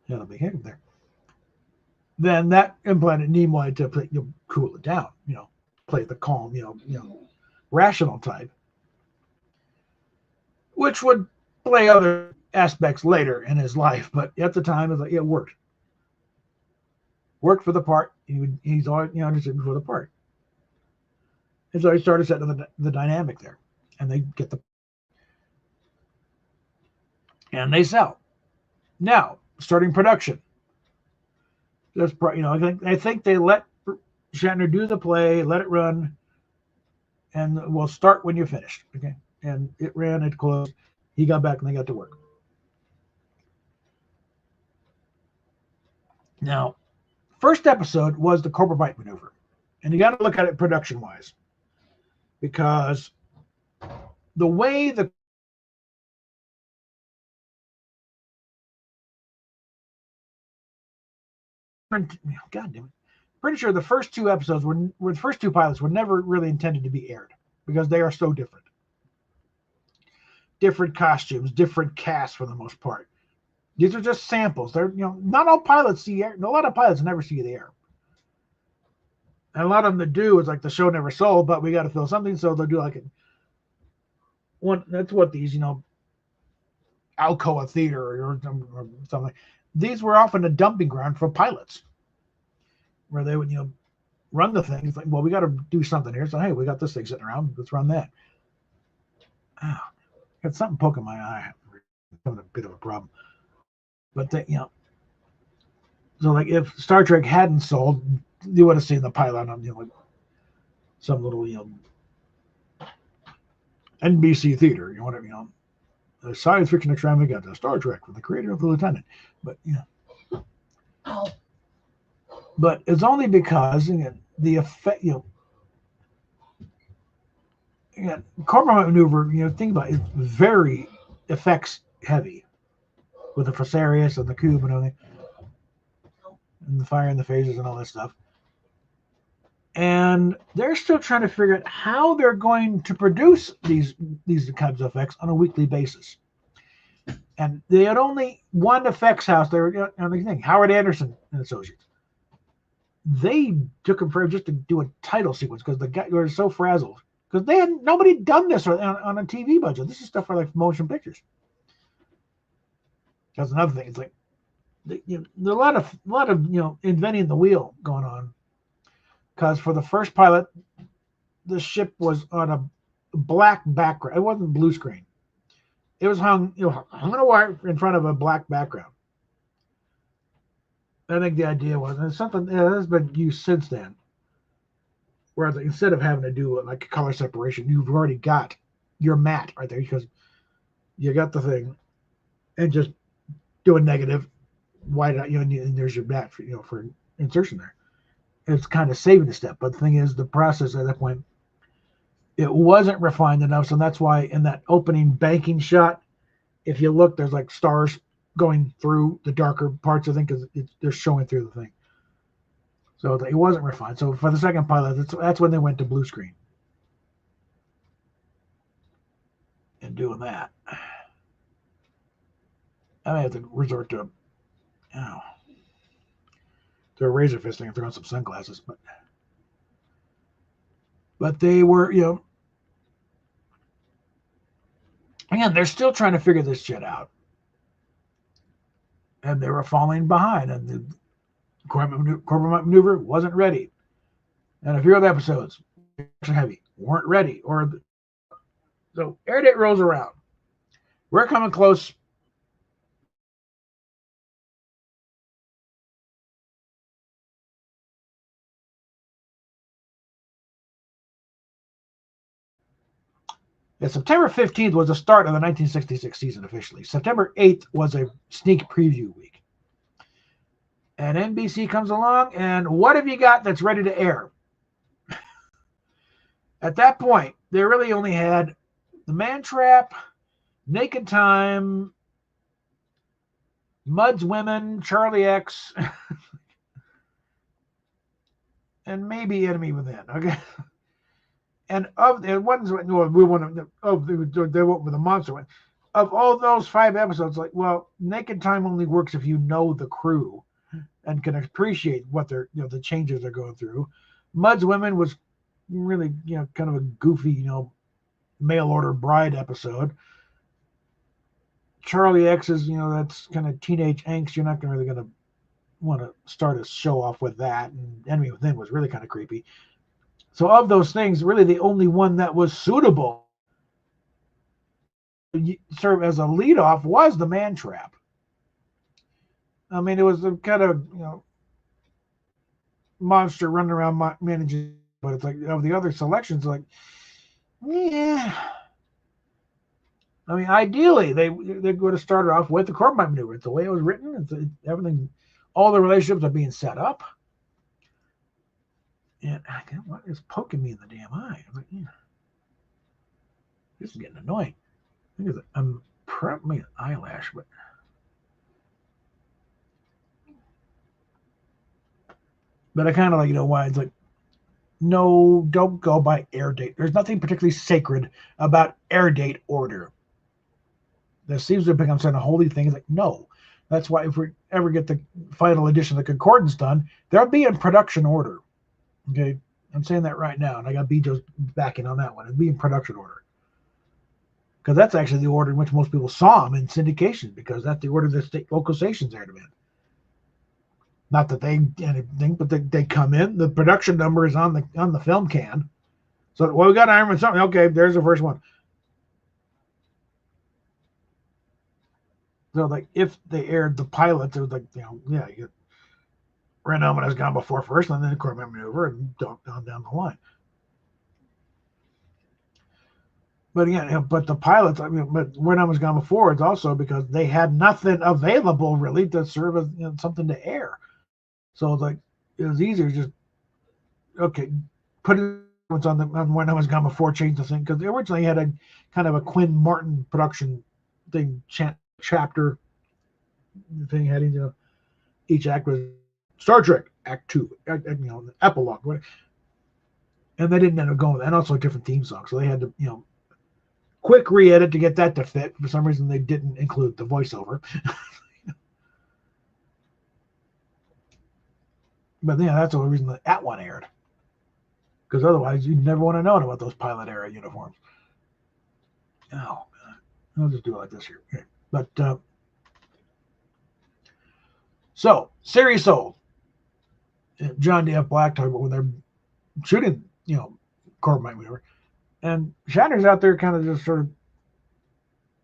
Yeah, let me hit him there. Then that implanted Nimoy to cool it down, play the calm, rational type, which would play other aspects later in his life, but at the time it worked. Worked for the part. He's always interested for the part. And so he started setting the dynamic there, and they get and they sell. Now starting production. That's I think they let Shatner do the play, let it run, and we'll start when you're finished. Okay, and it ran, it closed. He got back and they got to work. Now, first episode was the Cobra Bite maneuver, and you got to look at it production wise, because the way the God damn it. Pretty sure the first two episodes were the first two pilots were never really intended to be aired because they are so different. Different costumes, different casts for the most part. These are just samples. They're not all pilots see air. A lot of pilots never see the air. And a lot of them that do is like the show never sold, but we got to fill something, so they'll do like it. That's what these Alcoa Theater or something. These were often a dumping ground for pilots, where they would run the thing. It's like, well, we got to do something here. So hey, we got this thing sitting around. Let's run that. Oh, got something poking my eye. I'm having a bit of a problem. But so like if Star Trek hadn't sold, you would have seen the pilot on like some little NBC theater, whatever the science fiction extravaganza, Star Trek from the creator of the Lieutenant. But but it's only because the effect Cobra maneuver, think about it, it's very effects heavy with the Fusarius and the cube and everything, and the fire in the phases and all that stuff. And they're still trying to figure out how they're going to produce these kinds of effects on a weekly basis. And they had only one effects house. They were on the thing, Howard Anderson and Associates. They took him forever just to do a title sequence because the guy was so frazzled. Because nobody done this on a TV budget. This is stuff for like motion pictures. That's another thing. It's like there's a lot of inventing the wheel going on. Because for the first pilot, the ship was on a black background. It wasn't blue screen. It was hung on a wire in front of a black background. I think the idea was, and it's something that has been used since then, where instead of having to do like a color separation, you've already got your matte right there because you got the thing, and just do a negative white out, and there's your matte for insertion there. It's kind of saving a step, but the thing is, the process at that point, it wasn't refined enough, so that's why in that opening banking shot, if you look, there's like stars going through the darker parts, I think, because they're showing through the thing. So it wasn't refined. So for the second pilot, that's when they went to blue screen and doing that. I may have to resort to a razor fisting and throw on some sunglasses, but they were, again, they're still trying to figure this shit out, and they were falling behind, and the Cobra maneuver wasn't ready, and a few other episodes, heavy, weren't ready, so air date rolls around. We're coming close. Yeah, September 15th was the start of the 1966 season officially. September 8th was a sneak preview week. And NBC comes along, and what have you got that's ready to air? At that point, they really only had The Man Trap, Naked Time, Mud's Women, Charlie X, and maybe Enemy Within. Okay. And of the ones, we want to, they went with the monster one. Of all those 5 episodes, like, well, Naked Time only works if you know the crew and can appreciate what they're, the changes they're going through. Mud's Women was really, kind of a goofy, mail order bride episode. Charlie X is, that's kind of teenage angst. You're not really going to want to start a show off with that. And Enemy Within was really kind of creepy. So of those things, really the only one that was suitable to serve as a leadoff was The Man Trap. I mean, it was the kind of, monster running around managing, but it's like of the other selections, like, yeah. I mean, ideally, they would have started off with the Corbomite Maneuver. It's the way it was written. It's everything, all the relationships are being set up. And what is poking me in the damn eye? I'm like, yeah. This is getting annoying. I think I'm probably an eyelash, but I kind of like, why it's like, no, don't go by air date. There's nothing particularly sacred about air date order. There seems to have become a holy thing. It's like, no. That's why if we ever get the final edition of the Concordance done, there'll be in production order. Okay, I'm saying that right now, and I got Bejo's backing on that one. It'll be in production order. Because that's actually the order in which most people saw them in syndication, because that's the order the state local stations aired them in. Not that they anything, but they come in. The production number is on the film can. So, well, we got Iron Man something. Okay, there's the first one. So, like, if they aired the pilot, it was like, yeah, you get Random has Gone Before first, and then the Corbomite Maneuver, and down the line. But again, but the pilots, but Random has Gone Before, it's also because they had nothing available really to serve as something to air. So it's like, it was easier to just, okay, put it on When I Was Gone Before, change the thing, because they originally had a kind of a Quinn Martin production thing, chapter thing, heading, each act was Star Trek Act 2, the epilogue, and they didn't end up going with that, and also a different theme song, so they had to, quick re-edit to get that to fit. For some reason, they didn't include the voiceover. But yeah, that's the only reason that one aired. Because otherwise, you'd never want to know about those pilot era uniforms. Oh, I'll just do it like this here. Okay. But so, series sold. John D.F. Black talked about when they're shooting, Corbomite, whatever. And Shatner's out there kind of just sort of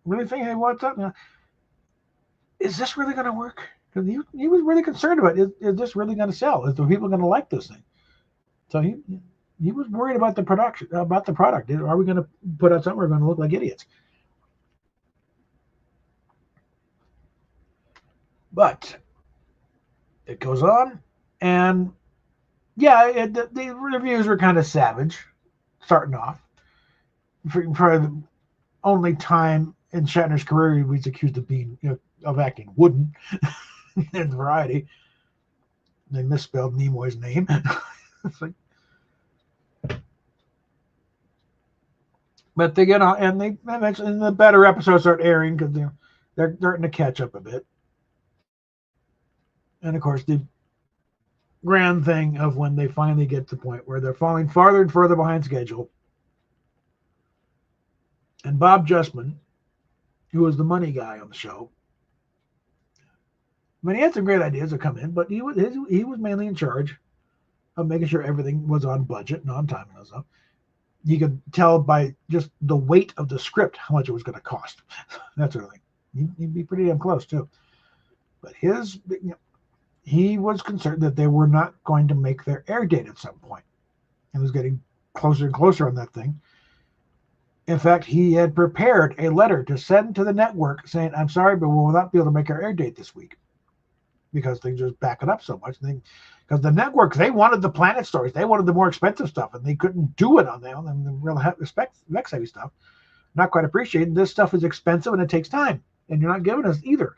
really thinking, hey, what's up now? Is this really going to work? Because he was really concerned about, is this really going to sell? Is the people going to like this thing? So he was worried about the production, about the product. Are we going to put out something we're going to look like idiots? But it goes on, and yeah, the reviews were kind of savage, starting off. For the only time in Shatner's career he was accused of being, of acting wooden in Variety. They misspelled Nimoy's name. It's like, but they get on, and they eventually, the better episodes start airing because they're starting to catch up a bit. And of course, the grand thing of when they finally get to the point where they're falling farther and further behind schedule, and Bob Justman, who was the money guy on the show, I mean, he had some great ideas to come in, but he was mainly in charge of making sure everything was on budget and on time and stuff. You could tell by just the weight of the script how much it was going to cost. That sort of thing. He'd be pretty damn close too. But he was concerned that they were not going to make their air date at some point. It was getting closer and closer on that thing. In fact, he had prepared a letter to send to the network saying, "I'm sorry, but we will not be able to make our air date this week because things just backing up so much." Because the network, they wanted the Planet stories, they wanted the more expensive stuff, and they couldn't do it on them. And the real Vex heavy stuff, not quite appreciated. This stuff is expensive and it takes time, and you're not giving us either.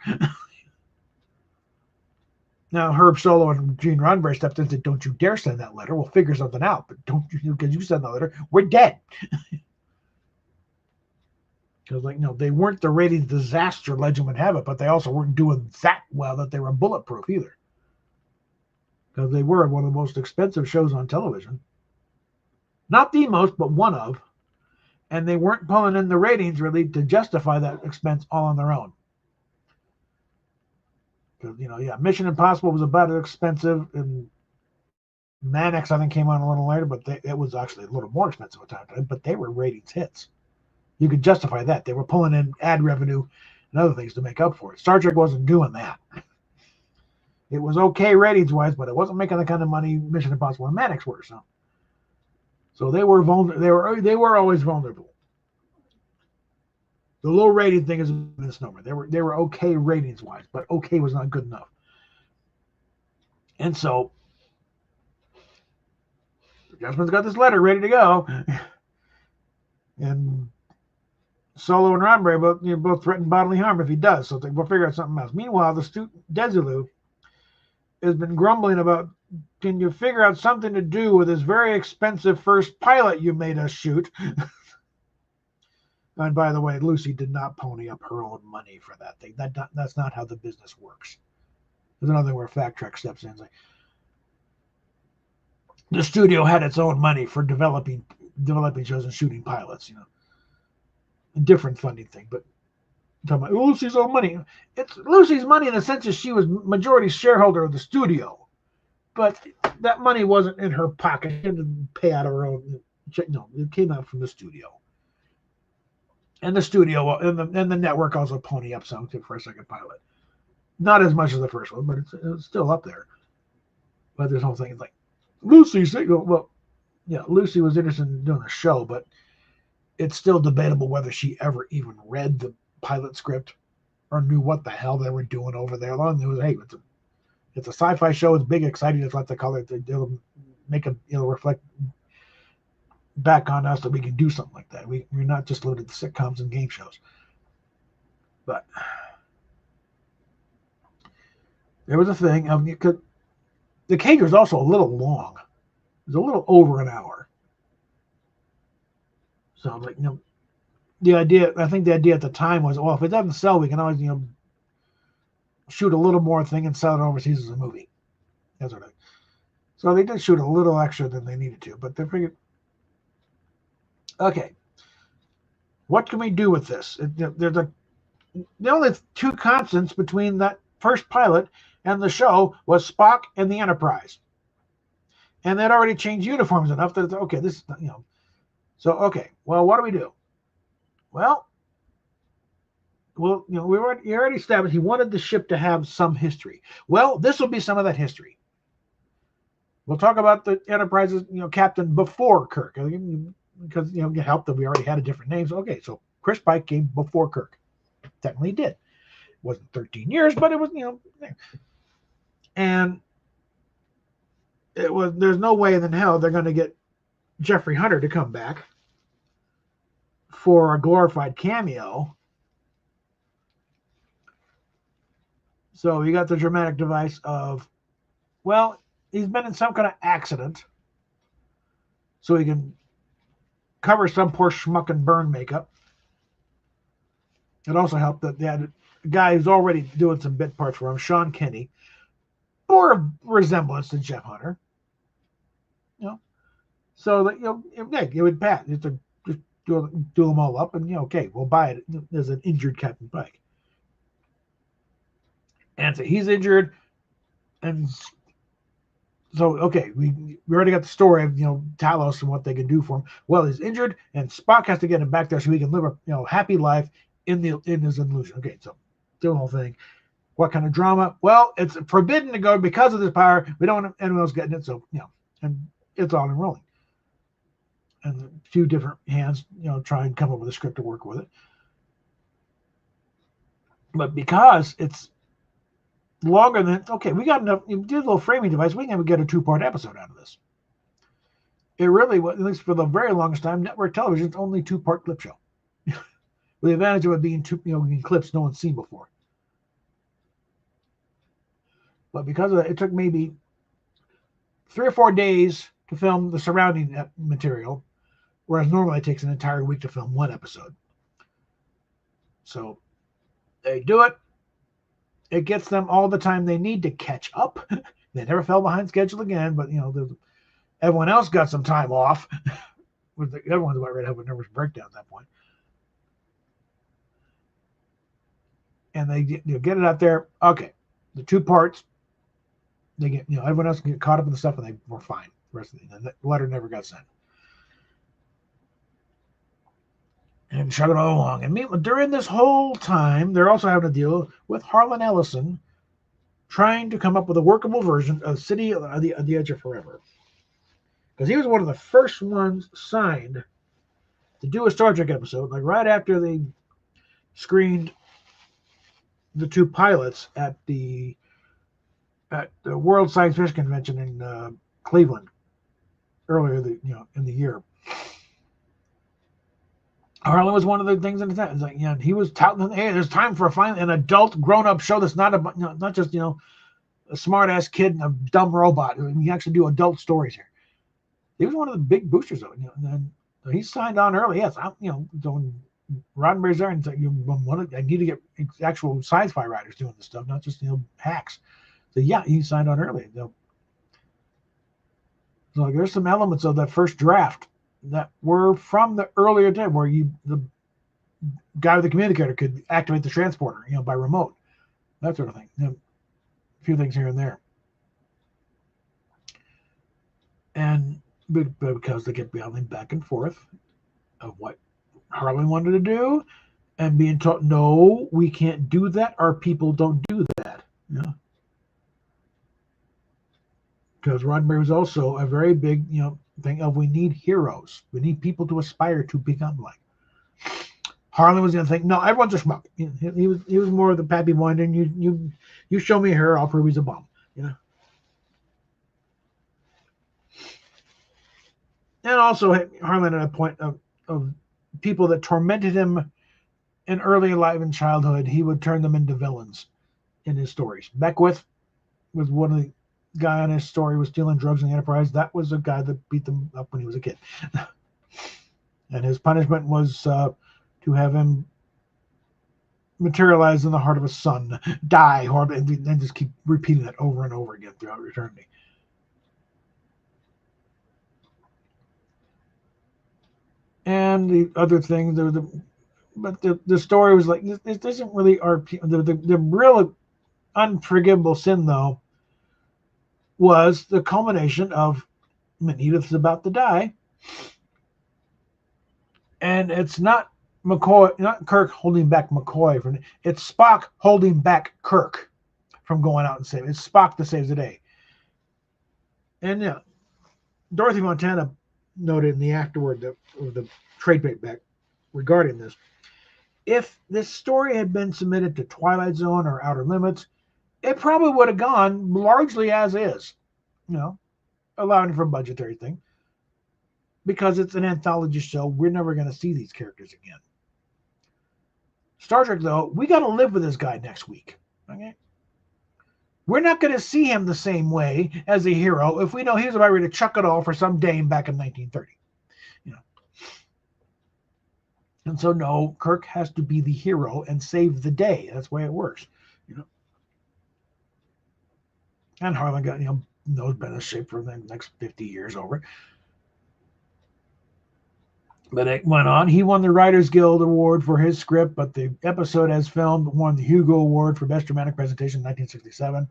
Now, Herb Solow and Gene Roddenberry stepped in and said, "Don't you dare send that letter. We'll figure something out. But don't you, because you send the letter, we're dead." Because, they weren't the ratings disaster legend would have it, but they also weren't doing that well that they were bulletproof either. Because they were one of the most expensive shows on television. Not the most, but one of. And they weren't pulling in the ratings really to justify that expense all on their own. Because, Mission Impossible was about as expensive, and Mannix, I think, came on a little later, but it was actually a little more expensive at the time, but they were ratings hits. You could justify that. They were pulling in ad revenue and other things to make up for it. Star Trek wasn't doing that. It was okay ratings-wise, but it wasn't making the kind of money Mission Impossible and Mannix were. So they were vulnerable. They were always vulnerable. The low rating thing is a misnomer. They were okay ratings-wise, but okay was not good enough. And so Justman's got this letter ready to go, and Solo and Roddenberry both threaten bodily harm if he does. So we'll figure out something else. Meanwhile, the student Desilu has been grumbling about, "Can you figure out something to do with this very expensive first pilot you made us shoot?" And by the way, Lucy did not pony up her own money for that thing. That's not how the business works. There's another thing where Fact Trek steps in and says, the studio had its own money for developing shows and shooting pilots, a different funding thing. But talking about Lucy's own money, it's Lucy's money in the sense that she was majority shareholder of the studio, but that money wasn't in her pocket. She didn't pay out of her own. No, it came out from the studio. And the studio and the network also pony up some for a second pilot. Not as much as the first one, but it's still up there. But there's whole thing like Lucy. Well, yeah, Lucy was interested in doing a show, but it's still debatable whether she ever even read the pilot script or knew what the hell they were doing over there. All I knew was, hey, it's a sci-fi show. It's big, exciting. It's lots of color. It'll make it'll reflect back on us that we can do something like that. We're not just limited to sitcoms and game shows. But there was a thing. The cage was also a little long. It was a little over an hour. So, the idea, I think the idea at the time was, well, if it doesn't sell, we can always, shoot a little more thing and sell it overseas as a movie. That's what I. So they did shoot a little extra than they needed to, but they figured, okay, what can we do with this? There's the only two constants between that first pilot and the show was Spock and the Enterprise. And they'd already changed uniforms enough that, okay, this is, So, okay, well, what do we do? Well, we already established he wanted the ship to have some history. Well, this will be some of that history. We'll talk about the Enterprise's, captain before Kirk, because, it helped that we already had a different name. So, okay, so Chris Pike came before Kirk. Technically did. It wasn't 13 years, but it was, and there's no way in hell they're going to get Jeffrey Hunter to come back for a glorified cameo. So you got the dramatic device of, well, he's been in some kind of accident, so he can cover some poor schmuck and burn makeup. It also helped that they had a guy who's already doing some bit parts for him, Sean Kenny, bore a resemblance to Jeff Hunter. So that it would pass. Just do them all up, and okay, we'll buy it as an injured Captain Pike. And so he's injured, and so okay, we already got the story of Talos and what they can do for him. Well, he's injured, and Spock has to get him back there so he can live a happy life in his illusion. Okay, so do the whole thing. What kind of drama? Well, it's forbidden to go because of this power. We don't want anyone else getting it, so and it's all enrolling. and a few different hands, try and come up with a script to work with it. But because it's longer than, okay, we got enough, you did a little framing device, we can get a 2-part episode out of this. It really was, at least for the very longest time, network television's only 2-part clip show. With the advantage of it being being clips no one's seen before. But because of that, it took maybe 3 or 4 days to film the surrounding material, whereas normally it takes an entire week to film one episode. So they do it. It gets them all the time they need to catch up. They never fell behind schedule again, but everyone else got some time off. Everyone's about ready to have a nervous breakdown at that point. And they get it out there. Okay, the 2 parts. They get, everyone else can get caught up in the stuff, and they were fine. The rest of the letter never got sent. And chug it all along. And during this whole time, they're also having to deal with Harlan Ellison trying to come up with a workable version of City on the Edge of Forever. Because he was one of the first ones signed to do a Star Trek episode, like right after they screened the 2 pilots at the World Science Fiction Convention in Cleveland earlier in the year. Harlan was one of the things in the time. It's like, he was touting, hey, there's time for an adult grown-up show that's not about, not just a smart-ass kid and a dumb robot. We actually do adult stories here. He was one of the big boosters of it. And he signed on early. Yes, when Roddenberry's there, and I need to get actual sci-fi writers doing this stuff, not just hacks. So yeah, he signed on early. So there's some elements of that first draft that were from the earlier time where the guy with the communicator could activate the transporter, by remote, that sort of thing. A few things here and there. And because they kept bouncing back and forth of what Harlan wanted to do and being told, no, we can't do that. Our people don't do that. Because Roddenberry was also a very big, thing of we need heroes. We need people to aspire to become like. Harlan was going to think, no, everyone's a schmuck. He was more of the Pappy one, and you show me a hero, I'll prove he's a bum. And also Harlan at a point of people that tormented him in early life and childhood, he would turn them into villains in his stories. Beckwith was one of the guy on his story was stealing drugs in the Enterprise. That was a guy that beat them up when he was a kid. And his punishment was to have him materialize in the heart of a son, die horribly, and then just keep repeating it over and over again throughout eternity. And the other thing, but the story was like, this isn't really our people. The real unforgivable sin, though, was the culmination of Edith's about to die. And it's not McCoy, not Kirk holding back McCoy from it. It's Spock holding back Kirk from going out and saving. It's Spock that saves the day. And Dorothy Montana noted in the afterward of the trade paperback regarding this. If this story had been submitted to Twilight Zone or Outer Limits, it probably would have gone largely as is, allowing for a budgetary thing. Because it's an anthology show, we're never going to see these characters again. Star Trek, though, we got to live with this guy next week. Okay, we're not going to see him the same way as a hero if we know he was about ready to chuck it all for some dame back in 1930. And so, no, Kirk has to be the hero and save the day. That's the way it works. And Harlan got, nose bent in shape for the next 50 years over. But it went on. He won the Writers Guild Award for his script, but the episode as filmed won the Hugo Award for Best Dramatic Presentation in 1967.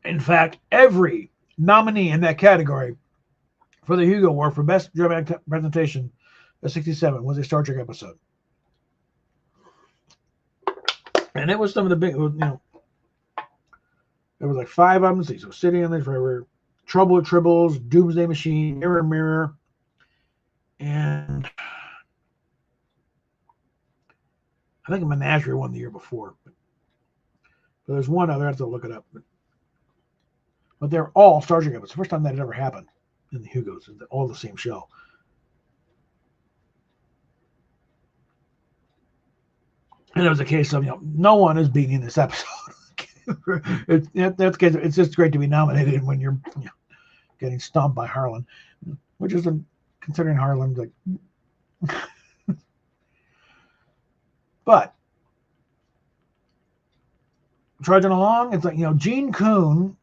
In fact, every nominee in that category for the Hugo Award for Best Dramatic Presentation of 67 was a Star Trek episode. And it was some of the big, there was like 5 of them. So City on the Forever, Trouble with Tribbles, Doomsday Machine, Mirror Mirror, and I think Menagerie won the year before. But there's one other, I have to look it up. But they're all Star Trek episodes. It's the first time that had ever happened in the Hugos. All the same show. And it was a case of, no one is beating this episode. It's just great to be nominated when you're getting stomped by Harlan, which is considering Harlan's like. But trudging along, it's like, Gene Coon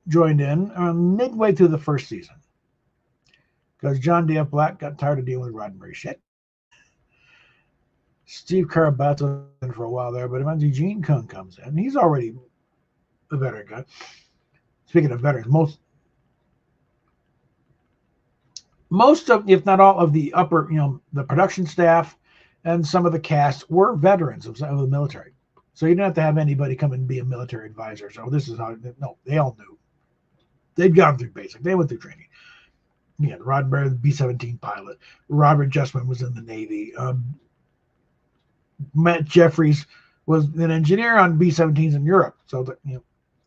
joined in midway through the first season because John D.F. Black got tired of dealing with Roddenberry shit. Steve Karabatz was in for a while there, but eventually Gene Coon comes in. He's already a veteran guy. Speaking of veterans, most of, if not all of the upper, the production staff and some of the cast were veterans of the military. So you didn't have to have anybody come and be a military advisor. So this is how, no, they all knew. They'd gone through basic. They went through training. Yeah, Roddenberry, the B-17 pilot. Robert Justman was in the Navy. Matt Jeffries was an engineer on B-17s in Europe. So that,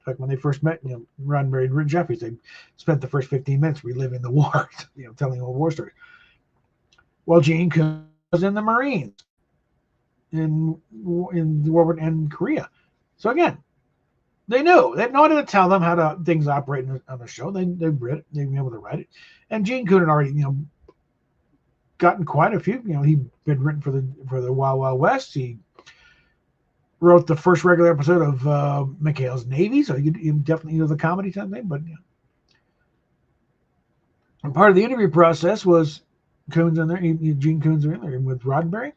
like when they first met, Roddenberry and Jeffries, they spent the first 15 minutes reliving the war, telling old war stories. Well, Gene Coon was in the Marines in the war in Korea. So again, they knew. They know how to tell them how things operate on the show. They read it. They've been able to write it. And Gene Coon had already, gotten quite a few. He'd been written for the Wild Wild West. He wrote the first regular episode of McHale's Navy, so you definitely the comedy type thing. But and part of the interview process was Coon's in there. Gene Coon's in there with Roddenberry.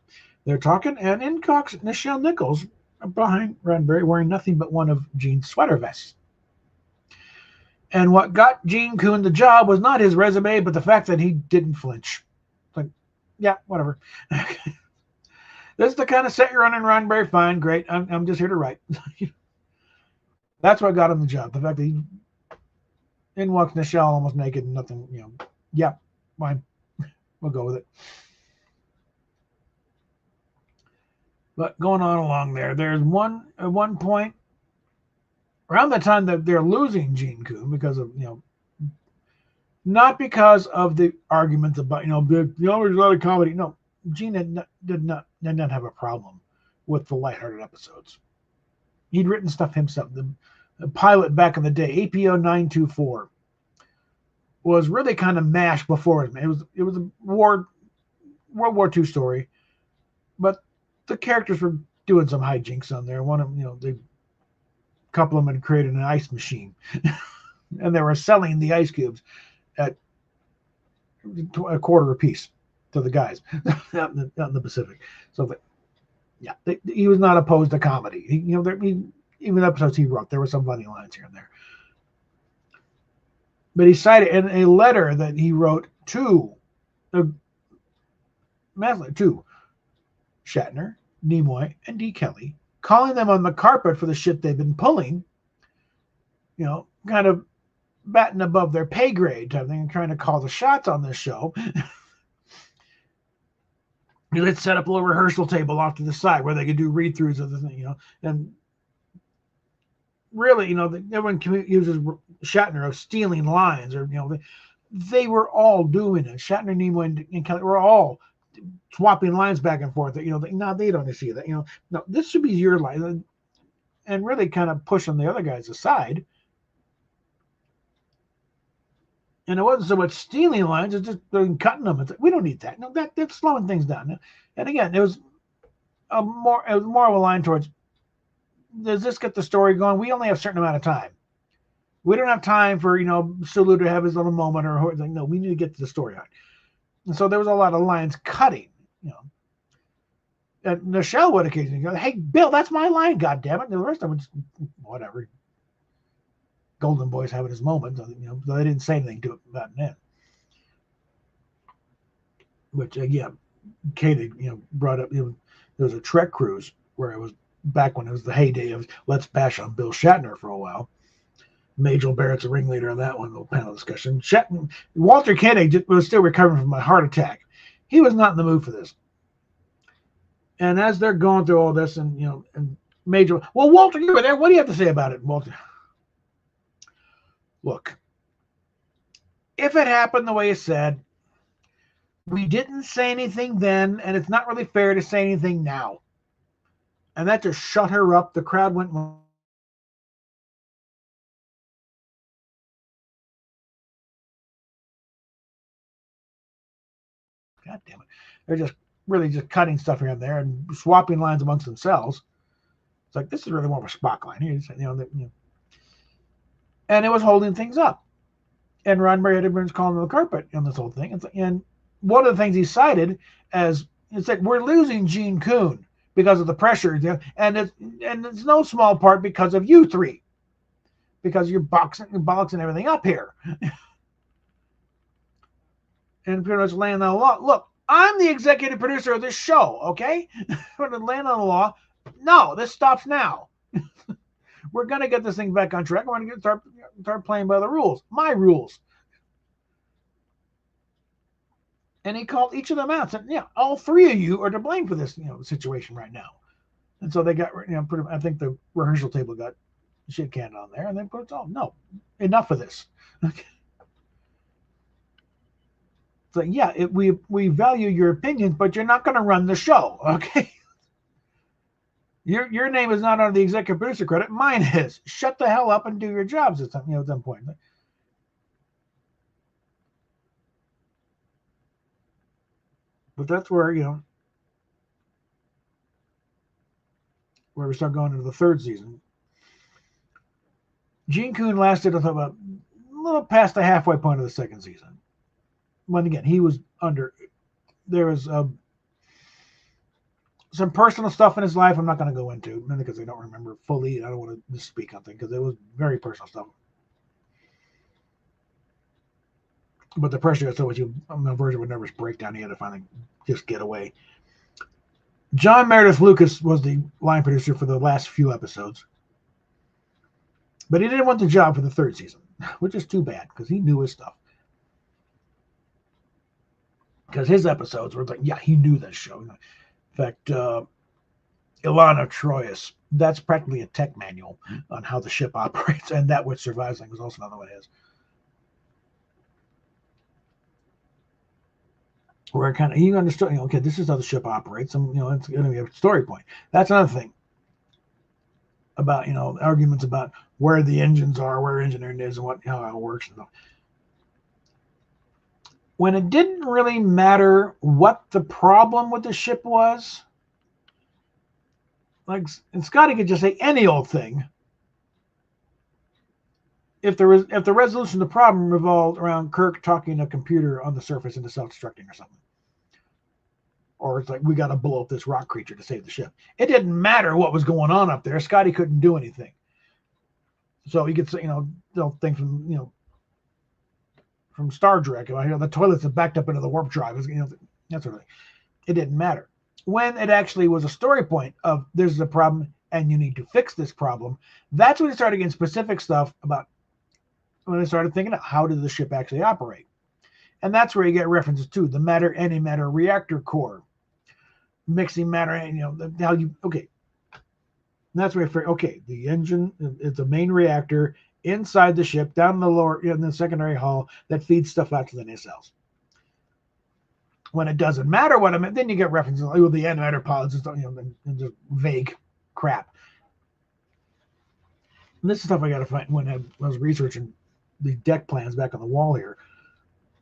They're talking, and in talks Nichelle Nichols behind Roddenberry, wearing nothing but one of Gene's sweater vests. And what got Gene Coon the job was not his resume, but the fact that he didn't flinch. Like, yeah, whatever. This is the kind of set you're running, Roddenberry. Fine, great. I'm just here to write. That's what got him the job. The fact that in walks Nichelle almost naked and nothing, yeah, fine. We'll go with it. But going on along there's at one point around the time that they're losing Gene Coon because of, not because of the arguments about, there's a lot of comedy. No, Gene did not have a problem with the lighthearted episodes. He'd written stuff himself. The pilot back in the day, APO 924, was really kind of mashed before it. It was a World War II story, but the characters were doing some hijinks on there. One of them, a couple of them had created an ice machine, and they were selling the ice cubes at a quarter a piece to the guys out in the Pacific. So, he was not opposed to comedy. Even episodes he wrote, there were some funny lines here and there. But he cited in a letter that he wrote to Shatner, Nimoy, and D. Kelly, calling them on the carpet for the shit they've been pulling, kind of batting above their pay grade type thing and trying to call the shots on this show. They'd set up a little rehearsal table off to the side where they could do read-throughs of the thing, and really, everyone uses Shatner of stealing lines, or, they were all doing it. Shatner, Nimoy, and Kelly were all swapping lines back and forth. No, they don't see that. No, this should be your line, and really kind of pushing the other guys aside. And it wasn't so much stealing lines; it's just cutting them. It's like, we don't need that. No, that's slowing things down. And again, it was more of a line towards, does this get the story going? We only have a certain amount of time. We don't have time for Sulu to have his little moment, or like, no, we need to get to the story on. And so there was a lot of lines cutting. And Nichelle would occasionally go, "Hey, Bill, that's my line, goddammit." And the rest of them just whatever. Golden Boy's having his moment, they didn't say anything to it about it. Which again, Katie, brought up. There was a Trek cruise where it was back when it was the heyday of let's bash on Bill Shatner for a while, Majel Barrett's a ringleader on that one, little panel discussion. Walter Koenig was still recovering from a heart attack. He was not in the mood for this. And as they're going through all this, and Majel, well, Walter, you were there. What do you have to say about it, Walter? Look, if it happened the way it said, we didn't say anything then, and it's not really fair to say anything now. And that just shut her up. The crowd went. God damn it. They're just really just cutting stuff here and there and swapping lines amongst themselves. It's like, this is really more of a Spock line here. And it was holding things up. And Ron Edmonds calling the carpet on this whole thing. And one of the things he cited as, it's like, we're losing Gene Coon because of the pressure. And it's no small part because of you three. Because you're boxing everything up here. And pretty much laying on the law. Look, I'm the executive producer of this show, okay? We're going to land on the law. No, this stops now. We're going to get this thing back on track. We're going to start playing by the rules. My rules. And he called each of them out. Said, yeah, all three of you are to blame for this, situation right now. And so they got, I think the rehearsal table got shit canned on there, and they put it all. No, enough of this. Okay. So yeah, we value your opinions, but you're not going to run the show, okay? Your name is not on the executive producer credit. Mine is. Shut the hell up and do your jobs at some point. But that's where where we start going into the third season. Gene Coon lasted about a little past the halfway point of the second season. When again, he was under. There was some personal stuff in his life I'm not going to go into, mainly because I don't remember fully. I don't want to speak on things because it was very personal stuff. But the pressure got so much, I'm on the verge of a nervous breakdown. He had to finally just get away. John Meredith Lucas was the line producer for the last few episodes. But he didn't want the job for the third season, which is too bad because he knew his stuff. Because his episodes were like, yeah, he knew this show. In fact, Ilana Troyes, that's practically a tech manual on how the ship operates, and That Which Survives thing was also another one of his. Where he understood, okay, this is how the ship operates, and it's going to be a story point. That's another thing about arguments about where the engines are, where engineering is, and how it works. When it didn't really matter what the problem with the ship was, and Scotty could just say any old thing. If the resolution of the problem revolved around Kirk talking to a computer on the surface into self-destructing or something, or it's like, we got to blow up this rock creature to save the ship. It didn't matter what was going on up there. Scotty couldn't do anything. So he could say, things from Star Trek, the toilets are backed up into the warp drive. That sort of thing. It didn't matter. When it actually was a story point of there's a problem and you need to fix this problem, that's when he started getting specific stuff about when I started thinking of how did the ship actually operate. And that's where you get references to the antimatter reactor core, mixing matter, how you, okay. And that's where you figure, okay, the engine is the main reactor inside the ship, down in the lower, in the secondary hull that feeds stuff out to the nacelles. When it doesn't matter what I meant, then you get references like the antimatter pods and stuff, and just vague crap. And this is stuff I got to find when I was researching the deck plans back on the wall here,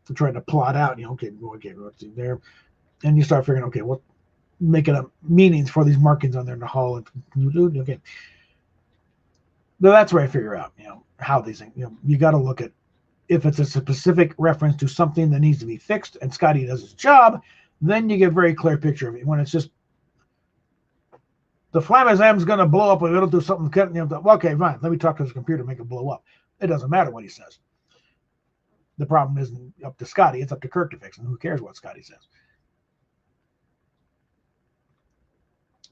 to try to plot out, okay, what's in there, and you start figuring, okay, what making up meanings for these markings on there in the hull, and okay. But that's where I figure out, how these things, you got to look at if it's a specific reference to something that needs to be fixed and Scotty does his job, then you get a very clear picture of it. When it's just the Flamazam's going to blow up, or it'll do something, okay, fine, let me talk to this computer, make it blow up. It doesn't matter what he says. The problem isn't up to Scotty, it's up to Kirk to fix, and who cares what Scotty says.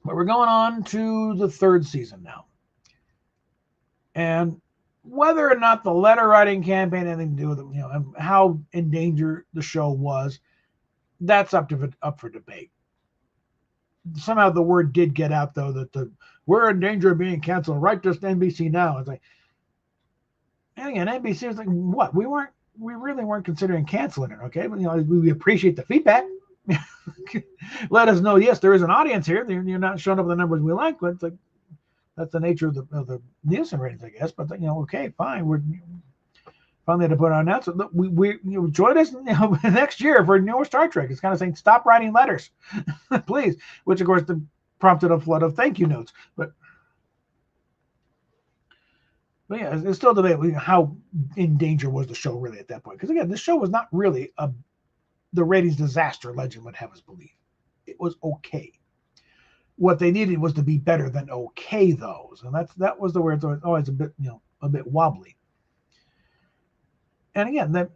But we're going on to the third season now. And Whether or not the letter writing campaign had anything to do with it, how in danger the show was, that's up for debate. Somehow the word did get out though that we're in danger of being canceled. Write this to NBC now. It's like, and again, NBC was like, what? We really weren't considering canceling it. Okay, but we appreciate the feedback. Let us know. Yes, there is an audience here. You're not showing up the numbers we like, but it's like, that's the nature of the Nielsen ratings, I guess. But okay, fine. We're finally had to put on that. So we join us next year for newer Star Trek. It's kind of saying stop writing letters, please. Which of course prompted a flood of thank you notes. But yeah, it's still debate how in danger was the show really at that point. Because again, this show was not really the ratings disaster legend would have us believe. It was okay. What they needed was to be better than okay, though. And that was the word. It's always a bit wobbly. And again,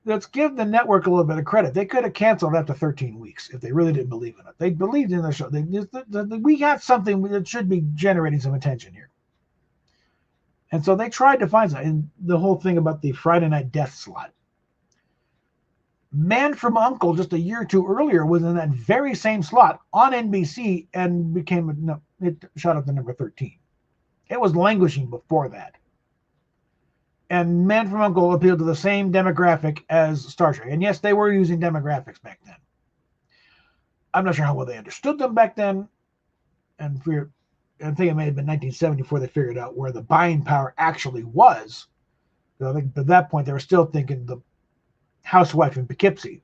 let's give the network a little bit of credit. They could have canceled after 13 weeks if they really didn't believe in it. They believed in the show. We got something that should be generating some attention here. And so they tried to find something. And the whole thing about the Friday night death slot. Man from U.N.C.L.E. just a year or two earlier was in that very same slot on NBC and it shot up to number 13. It was languishing before that. And Man from U.N.C.L.E. appealed to the same demographic as Star Trek. And yes, they were using demographics back then. I'm not sure how well they understood them back then. And I think it may have been 1970 before they figured out where the buying power actually was. I think at that point they were still thinking the housewife in Poughkeepsie.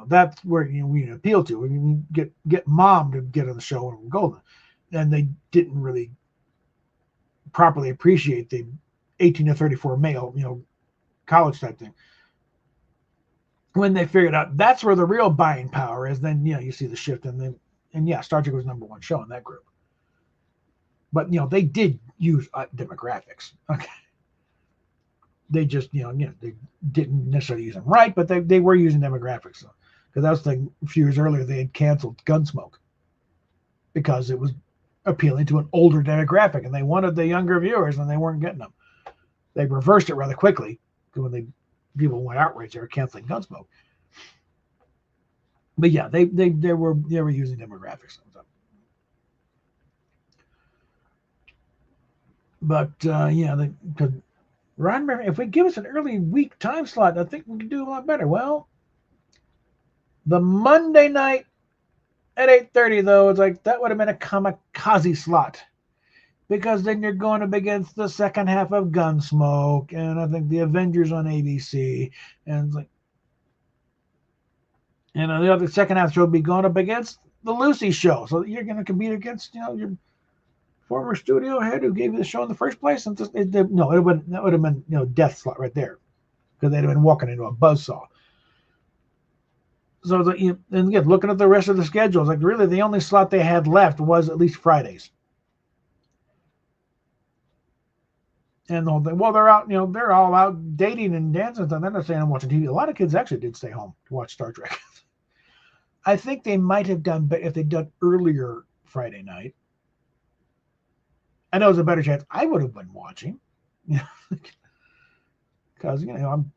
That's where we appeal to. You get mom to get on the show and Golden. And they didn't really properly appreciate the 18 to 34 male, college type thing. When they figured out that's where the real buying power is, then you see the shift, and Star Trek was number one show in that group. But they did use demographics. Okay, they just they didn't necessarily use them right, but they were using demographics. Because that was the thing, a few years earlier they had canceled Gunsmoke because it was appealing to an older demographic, and they wanted the younger viewers, and they weren't getting them. They reversed it rather quickly when people went outraged. They were canceling Gunsmoke. But yeah, they were using demographics. But because Ron Murphy, if we give us an early week time slot, I think we could do a lot better. Well, the Monday night at 8:30 though, it's like that would have been a kamikaze slot. Because then you're going up against the second half of Gunsmoke, and I think the Avengers on ABC, and it's like, the other second half show will be going up against the Lucy show. So you're going to compete against, your former studio head who gave you the show in the first place. And that would have been, death slot right there, because they'd have been walking into a buzzsaw. So and again, looking at the rest of the schedules, like really the only slot they had left was at least Fridays. And the whole thing, well, they're out, they're all out dating and dancing. And they're not saying I'm watching TV. A lot of kids actually did stay home to watch Star Trek. I think they might have done, but if they'd done earlier Friday night, I know there's a better chance I would have been watching. Because, I'm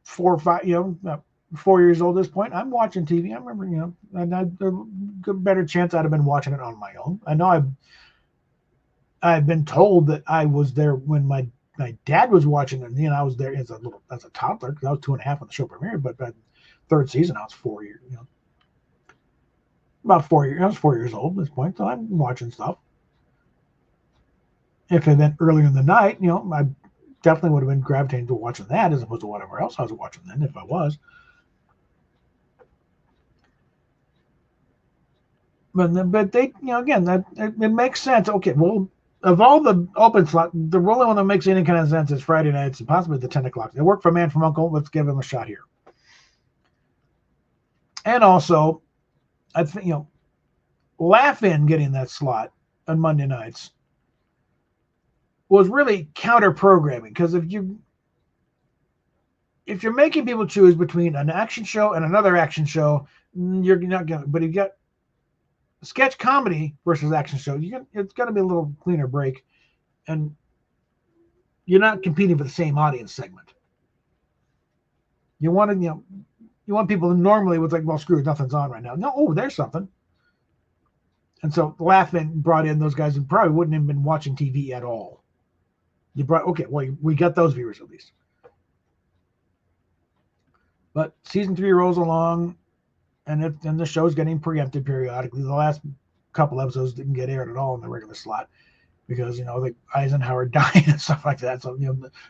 4 or 5, 4 years old at this point. I'm watching TV. I remember, and a better chance I'd have been watching it on my own. I know I've been told that I was there when my dad was watching it. I was there as a toddler, because I was 2.5 when the show premiered. But by the third season, I was 4 years. About 4 years. I was 4 years old at this point, so I'm watching stuff. If it had been earlier in the night, I definitely would have been gravitating to watching that as opposed to whatever else I was watching then, if I was. But they, again, that it makes sense. Okay, well, of all the open slot, the only one that makes any kind of sense is Friday nights and possibly the 10 o'clock. They work for Man from U.N.C.L.E. Let's give him a shot here. And also, I think, Laugh-In getting that slot on Monday nights was really counter-programming, because if you're making people choose between an action show and another action show, you're not going to, but you got sketch comedy versus action show, it's going to be a little cleaner break. And you're not competing for the same audience segment. You want to, you want people to normally was like, well, screw it, nothing's on right now. No, oh, there's something. And so Laughman brought in those guys who probably wouldn't have been watching TV at all. You brought, okay, well, we got those viewers at least. But season 3 rolls along, and the show's getting preempted periodically. The last couple episodes didn't get aired at all in the regular slot because, like Eisenhower dying and stuff like that. So,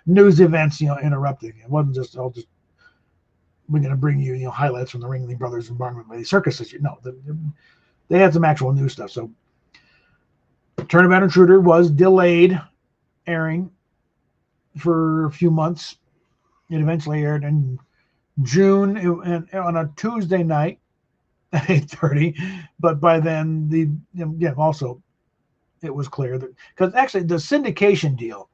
news events, interrupting. It wasn't just, we're going to bring you, highlights from the Ringling Brothers and Barnum and circuses. No, they had some actual news stuff. So Turnabout Intruder was delayed airing for a few months. It eventually aired in June on a Tuesday night at 8:30. But by then, also it was clear that, because actually the syndication deal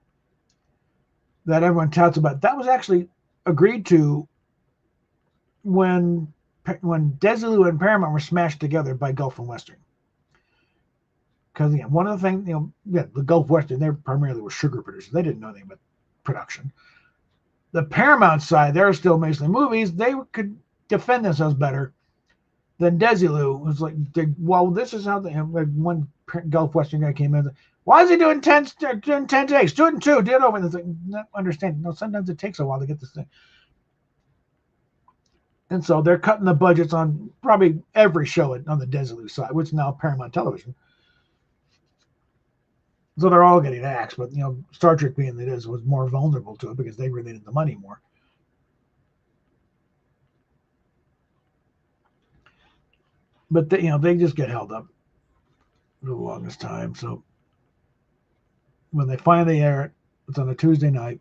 that everyone touts about, that was actually agreed to when Desilu and Paramount were smashed together by Gulf and Western. Because one of the things, the Gulf Western, they primarily were sugar producers. They didn't know anything about production. The Paramount side, they're still mostly movies. They could defend themselves better than Desilu. It was like, well, this is how one Gulf Western guy came in. Why is he doing 10 takes? Do it in 2. Do it over. And it's like, not understanding. No, sometimes it takes a while to get this thing. And so they're cutting the budgets on probably every show on the Desilu side, which is now Paramount Television. So they're all getting axed, but Star Trek being that it is was more vulnerable to it because they really needed the money more. But they just get held up for the longest time. So when they finally air it, it's on a Tuesday night,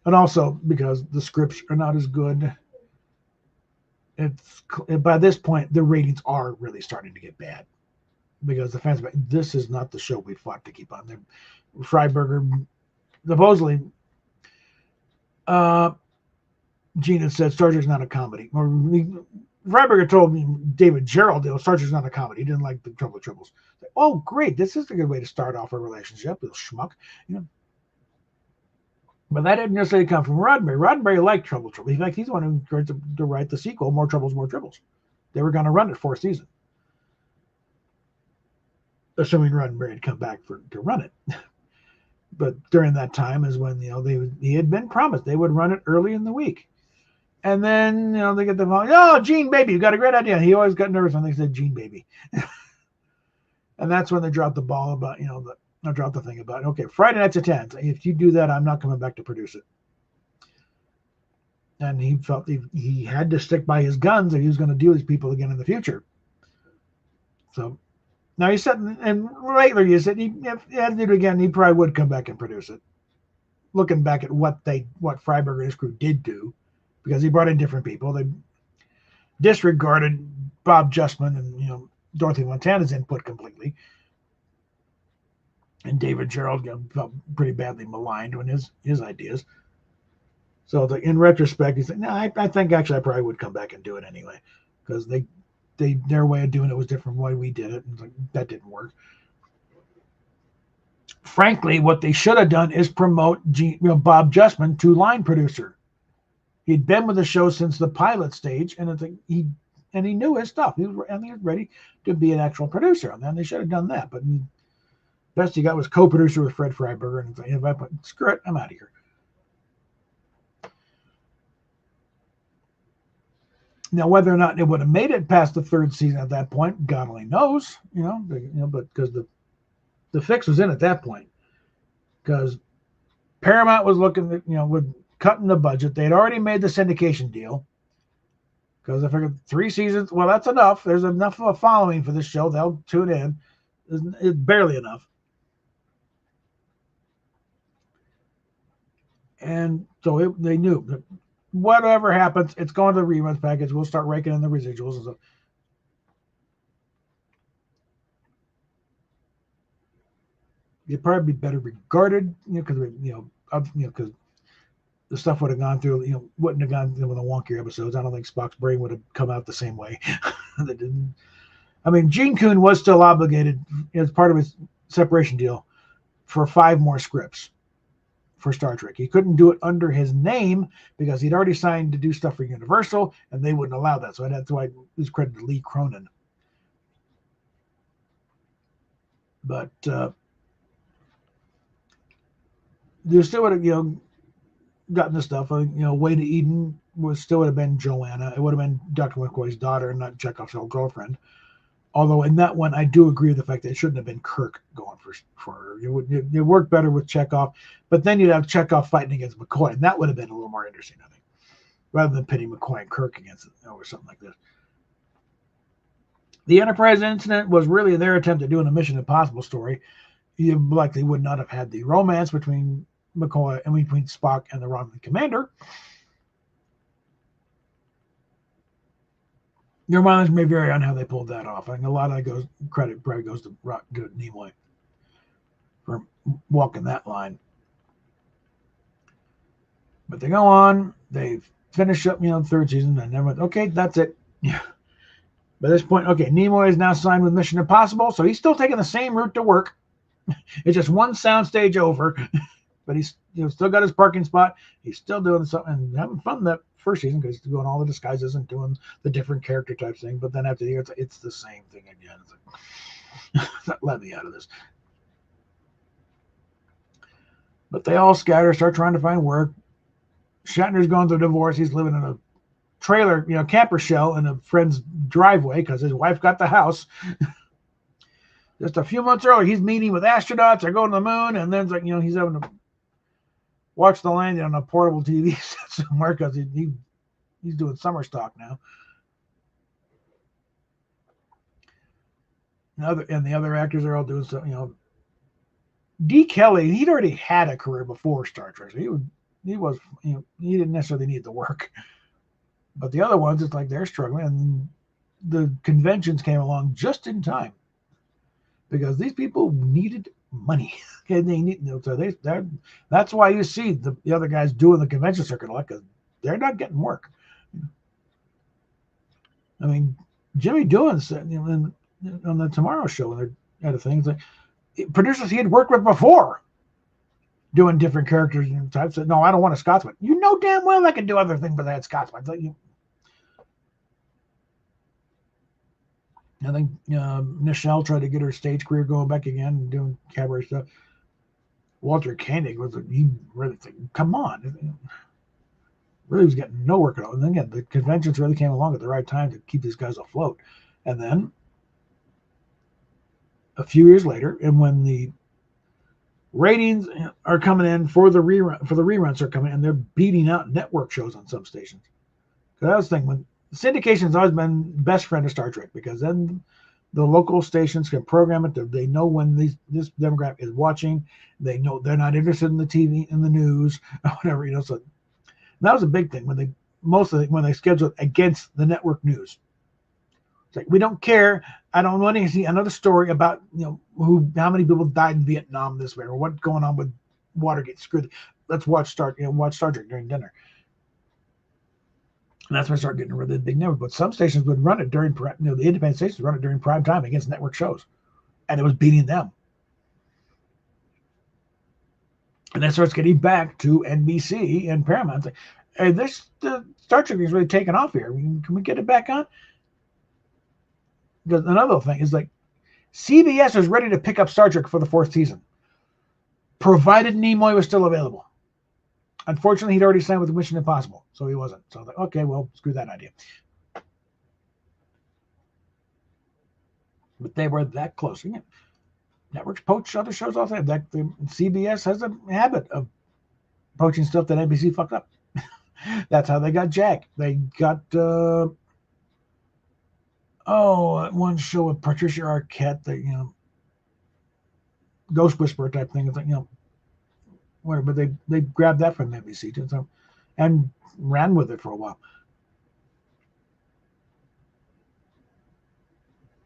and also because the scripts are not as good. It's by this point the ratings are really starting to get bad because the fans, this is not the show we fought to keep on. There, Freiberger supposedly, Gene had said Star Trek's not a comedy. Or Freiberger told me David Gerald, Star Trek's not a comedy. He didn't like the Trouble with Tribbles. Like, oh, great! This is a good way to start off a relationship, little schmuck, But that didn't necessarily come from Roddenberry. Roddenberry liked Trouble with Tribbles. In fact, he's the one who tried to write the sequel, More Troubles, More Tribbles. They were going to run it 4th season, assuming Roddenberry had come back to run it. But during that time is when he had been promised they would run it early in the week, and then they get the phone. Oh, Gene Baby, you got a great idea. He always got nervous when they said Gene Baby, and that's when they dropped the ball about I dropped the thing about, okay, Friday nights at 10. If you do that, I'm not coming back to produce it. And he felt he had to stick by his guns if he was going to deal with these people again in the future. So now he said, and later you said, if he had to do it again, he probably would come back and produce it. Looking back at what Freiberger and his crew did do, because he brought in different people. They disregarded Bob Justman and Dorothy Montana's input completely. And David Gerald felt pretty badly maligned when his ideas. So in retrospect, he said, no, I think actually I probably would come back and do it anyway, because their way of doing it was different from the way we did it, and that didn't work. Frankly, what they should have done is promote Bob Justman to line producer. He'd been with the show since the pilot stage, and he knew his stuff. He was ready to be an actual producer, and then they should have done that. But best he got was co-producer with Fred Freiberger, and if I put, screw it, I'm out of here. Now, whether or not it would have made it past the 3rd season at that point, God only knows, but because the fix was in at that point, because Paramount was looking at, with cutting the budget. They'd already made the syndication deal, because I figured 3 seasons, well, that's enough. There's enough of a following for this show. They'll tune in. It's barely enough. And so they knew that whatever happens, it's going to the reruns package. We'll start raking in the residuals. And so you'd probably be better regarded, because because the stuff would have gone through, wouldn't have gone through with the wonkier episodes. I don't think Spock's brain would have come out the same way. That didn't. I mean, Gene Coon was still obligated as part of his separation deal for 5 more scripts for Star Trek. He couldn't do it under his name because he'd already signed to do stuff for Universal, and they wouldn't allow that. So that's why he's credited Lee Cronin. But you still would have, gotten the stuff. Way to Eden still would have been Joanna. It would have been Dr. McCoy's daughter, and not Chekhov's old girlfriend. Although in that one, I do agree with the fact that it shouldn't have been Kirk going for her. It worked better with Chekhov, but then you'd have Chekhov fighting against McCoy, and that would have been a little more interesting, I think, rather than pitting McCoy and Kirk against it or something like this. The Enterprise incident was really their attempt at doing a Mission Impossible story. You likely would not have had the romance between McCoy and between Spock and the Romulan commander. Your mileage may vary on how they pulled that off. I think a lot of that credit probably goes to Nimoy for walking that line. But they go on. They finish up, the third season, and then went, okay, that's it. Yeah. By this point, okay, Nimoy is now signed with Mission Impossible, so he's still taking the same route to work. It's just one soundstage over, but he's still got his parking spot. He's still doing something and having fun that first season because he's doing all the disguises and doing the different character type thing. But then after the year, it's the same thing again. It's like, let me out of this. But they all scatter, start trying to find work. Shatner's going through a divorce. He's living in a trailer, camper shell in a friend's driveway because his wife got the house. Just a few months earlier, he's meeting with astronauts. They're going to the moon, and then it's like, he's having to watch the landing on a portable TV set somewhere because he's doing summer stock now. And the other actors are all doing something. D. Kelly, he'd already had a career before Star Trek, so he didn't necessarily need the work. But the other ones, it's like they're struggling, and the conventions came along just in time because these people needed money. Okay, that's why you see the other guys doing the convention circuit a lot because they're not getting work. I mean, Jimmy Doohan said on the Tomorrow Show when they're at a thing, it's like producers he had worked with before doing different characters and types said, no, I don't want a Scotsman. You know damn well I can do other things, but I had Scotsman. I think Nichelle tried to get her stage career going back again and doing cabaret stuff. Walter Koenig he really come on. Really was getting no work at all. And then again, the conventions really came along at the right time to keep these guys afloat. And then a few years later, and when the ratings are coming in for the reruns are coming, and they're beating out network shows on some stations. Because that was the thing, when syndication has always been best friend of Star Trek, because then the local stations can program it. They know when this demographic is watching. They know they're not interested in the TV, in the news, or whatever. So that was a big thing when they scheduled against the network news. It's like, we don't care. I don't want to see another story about how many people died in Vietnam this way, or what's going on with Watergate. Screw. Let's watch Star Trek during dinner. And that's when I started getting really big network. But some stations would run it during, the independent stations run it during prime time against network shows, and it was beating them. And that starts getting back to NBC and Paramount. Like, hey, the Star Trek is really taking off here. Can we get it back on? Because another thing is like CBS was ready to pick up Star Trek for the 4th season, provided Nimoy was still available. Unfortunately, he'd already signed with Mission Impossible, so he wasn't. So I was like, okay, well, screw that idea. But they were that close. Networks poach other shows off there. CBS has a habit of poaching stuff that NBC fucked up. That's how they got Jack. They got one show with Patricia Arquette, Ghost Whisperer type thing. It's like, whatever, but they grabbed that from NBC too, and ran with it for a while.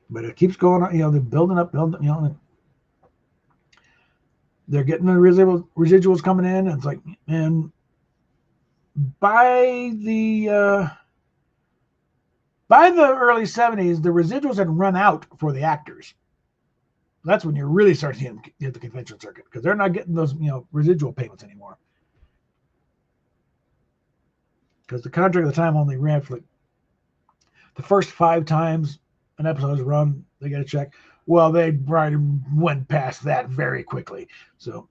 But it keeps going on. They're building up. They're getting the residuals coming in. And it's like, and by the early 70s, the residuals had run out for the actors. That's when you're really starting to hit the convention circuit, because they're not getting those residual payments anymore. because the contract at the time only ran for like the first 5 times an episode is run, they get a check. Well, they went past that very quickly. So,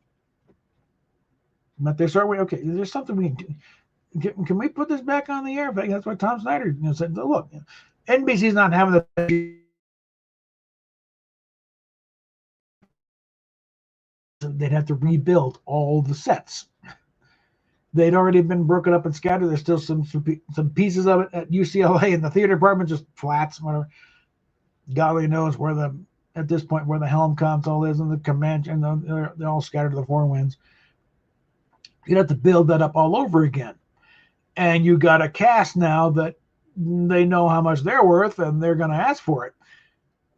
but they start, okay, there's something we can do. Can we put this back on the air? That's what Tom Snyder said. Look, NBC's not having the. They'd have to rebuild all the sets. They'd already been broken up and scattered. There's still some pieces of it at UCLA in the theater department, just flats, whatever. God only knows where at this point where the helm console is and the command, and they're all scattered to the 4 winds. You'd have to build that up all over again. And you got a cast now that they know how much they're worth and they're going to ask for it.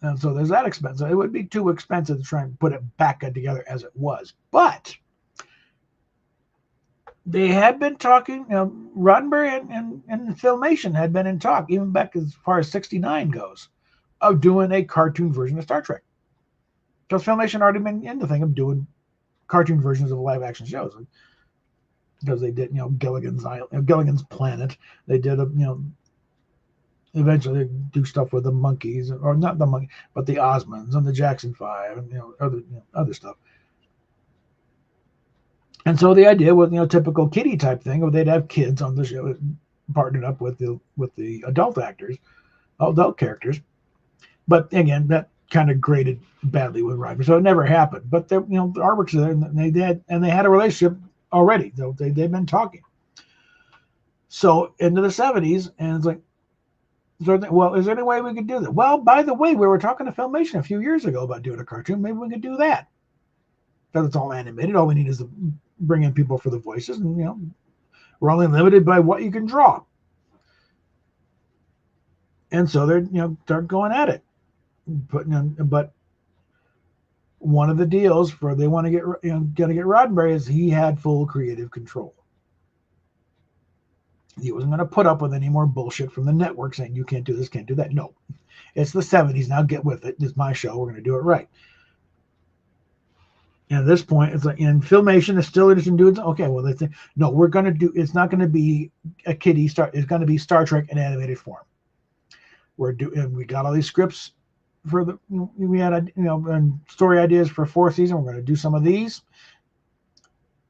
And so there's that expense. It would be too expensive to try and put it back together as it was. But they had been talking, Roddenberry and Filmation had been in talk, even back as far as 69 goes, of doing a cartoon version of Star Trek. Because Filmation had already been in the thing of doing cartoon versions of live action shows. Because they did, Gilligan's Planet. They did, eventually they do stuff with the monkeys, or not the monkey, but the Osmonds and the Jackson 5 and, other stuff. And so the idea was, typical kiddie type thing, where they'd have kids on the show, partnered up with the adult characters. But again, that kind of graded badly with Roddenberry, so it never happened. But the artwork's there, and they had a relationship already. They've been talking. So into the 70s, and it's like, is there any way we could do that? Well, by the way, we were talking to Filmation a few years ago about doing a cartoon. Maybe we could do that. Because it's all animated. All we need is to bring in people for the voices, and we're only limited by what you can draw. And so they're start going at it. But one of the deals they want to get Roddenberry is he had full creative control. He wasn't going to put up with any more bullshit from the network saying you can't do this, can't do that. No, it's the 70s now. Get with it. It's my show. We're going to do it right. And at this point, it's like, and Filmation is still interested in doing it. Okay, well, they think, no, we're going to do. It's not going to be a kiddie Star. It's going to be Star Trek in animated form. And we got all these scripts for we had and story ideas for 4th season. We're going to do some of these.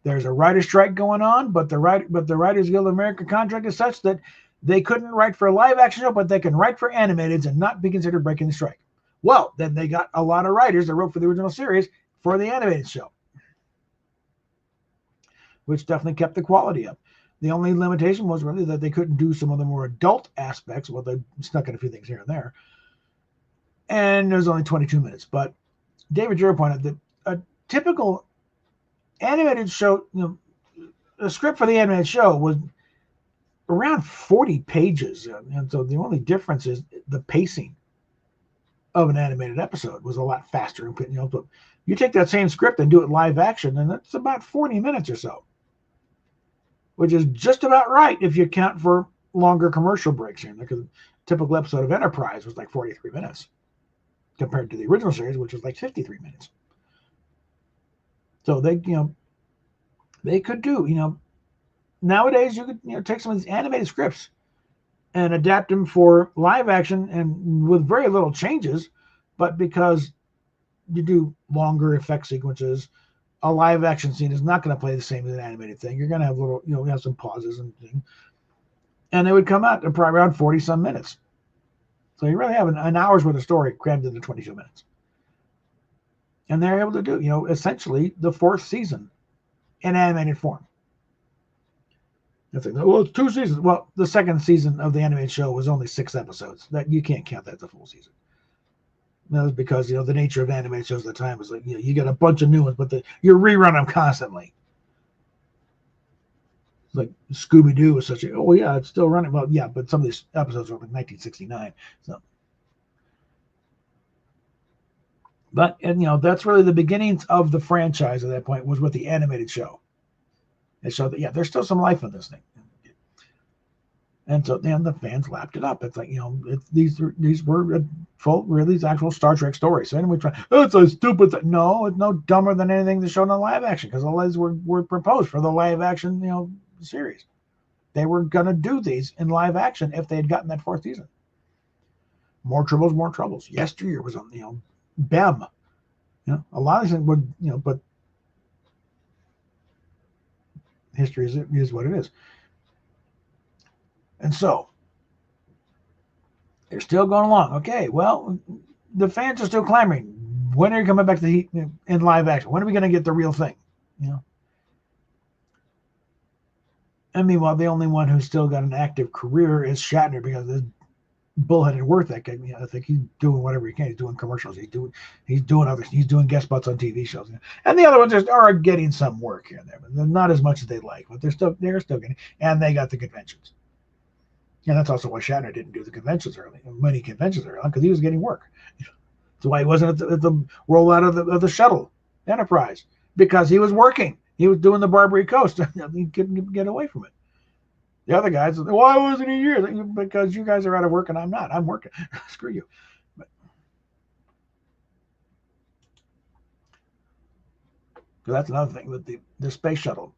There's a writer strike going on, but the Writers Guild of America contract is such that they couldn't write for a live action show, but they can write for animateds and not be considered breaking the strike. Well, then they got a lot of writers that wrote for the original series for the animated show, which definitely kept the quality up. The only limitation was really that they couldn't do some of the more adult aspects. Well, they snuck in a few things here and there. And it was only 22 minutes. But David Jarrett pointed out that a typical animated show, the script for the animated show was around 40 pages. And so the only difference is the pacing of an animated episode was a lot faster. But you take that same script and do it live action, and it's about 40 minutes or so, which is just about right if you count for longer commercial breaks here. Because a typical episode of Enterprise was like 43 minutes compared to the original series, which was like 53 minutes. So they could do, nowadays you could, take some of these animated scripts and adapt them for live action and with very little changes, but because you do longer effect sequences, a live action scene is not going to play the same as an animated thing. You're going to have little, have some pauses and things. And they would come out to probably around 40 some minutes. So you really have an hour's worth of story crammed into 22 minutes. And they're able to do, essentially the 4th season in animated form. It's like, well, it's 2 seasons. Well, the 2nd season of the animated show was only 6 episodes. That you can't count that as a full season. That was because, the nature of animated shows at the time was like, you get a bunch of new ones, but you rerun them constantly. Like Scooby-Doo was such a, oh yeah, it's still running. Well, yeah, but some of these episodes were like 1969. So, but, and that's really the beginnings of the franchise at that point, was with the animated show. It showed that, there's still some life in this thing. And so then the fans lapped it up. It's like, these were these actual Star Trek stories. So anyway, it's a stupid thing. No, it's no dumber than anything that's shown on live action, because all these were proposed for the live action, series. they were going to do these in live action if they had gotten that fourth season. More Tribbles, More Troubles. Yesteryear was on, BEM. A lot of things would, but history is what it is. And so they're still going along. Okay, well, the fans are still clamoring. When are you coming back to the Heat in live action? When are we going to get the real thing? And meanwhile, the only one who's still got an active career is Shatner, because the bullheaded worth that guy. I think he's doing whatever he can. He's doing commercials. He's doing guest spots on TV shows. And the other ones are getting some work here and there, but not as much as they'd like. But they're still getting. And they got the conventions. And that's also why Shatner didn't do the conventions early, many conventions early, because he was getting work. That's why he wasn't at the rollout of the shuttle Enterprise, because he was working. He was doing the Barbary Coast. He couldn't get away from it. The other guys, why wasn't he here? Because you guys are out of work and I'm not. I'm working. Screw you. But that's another thing with the space shuttle.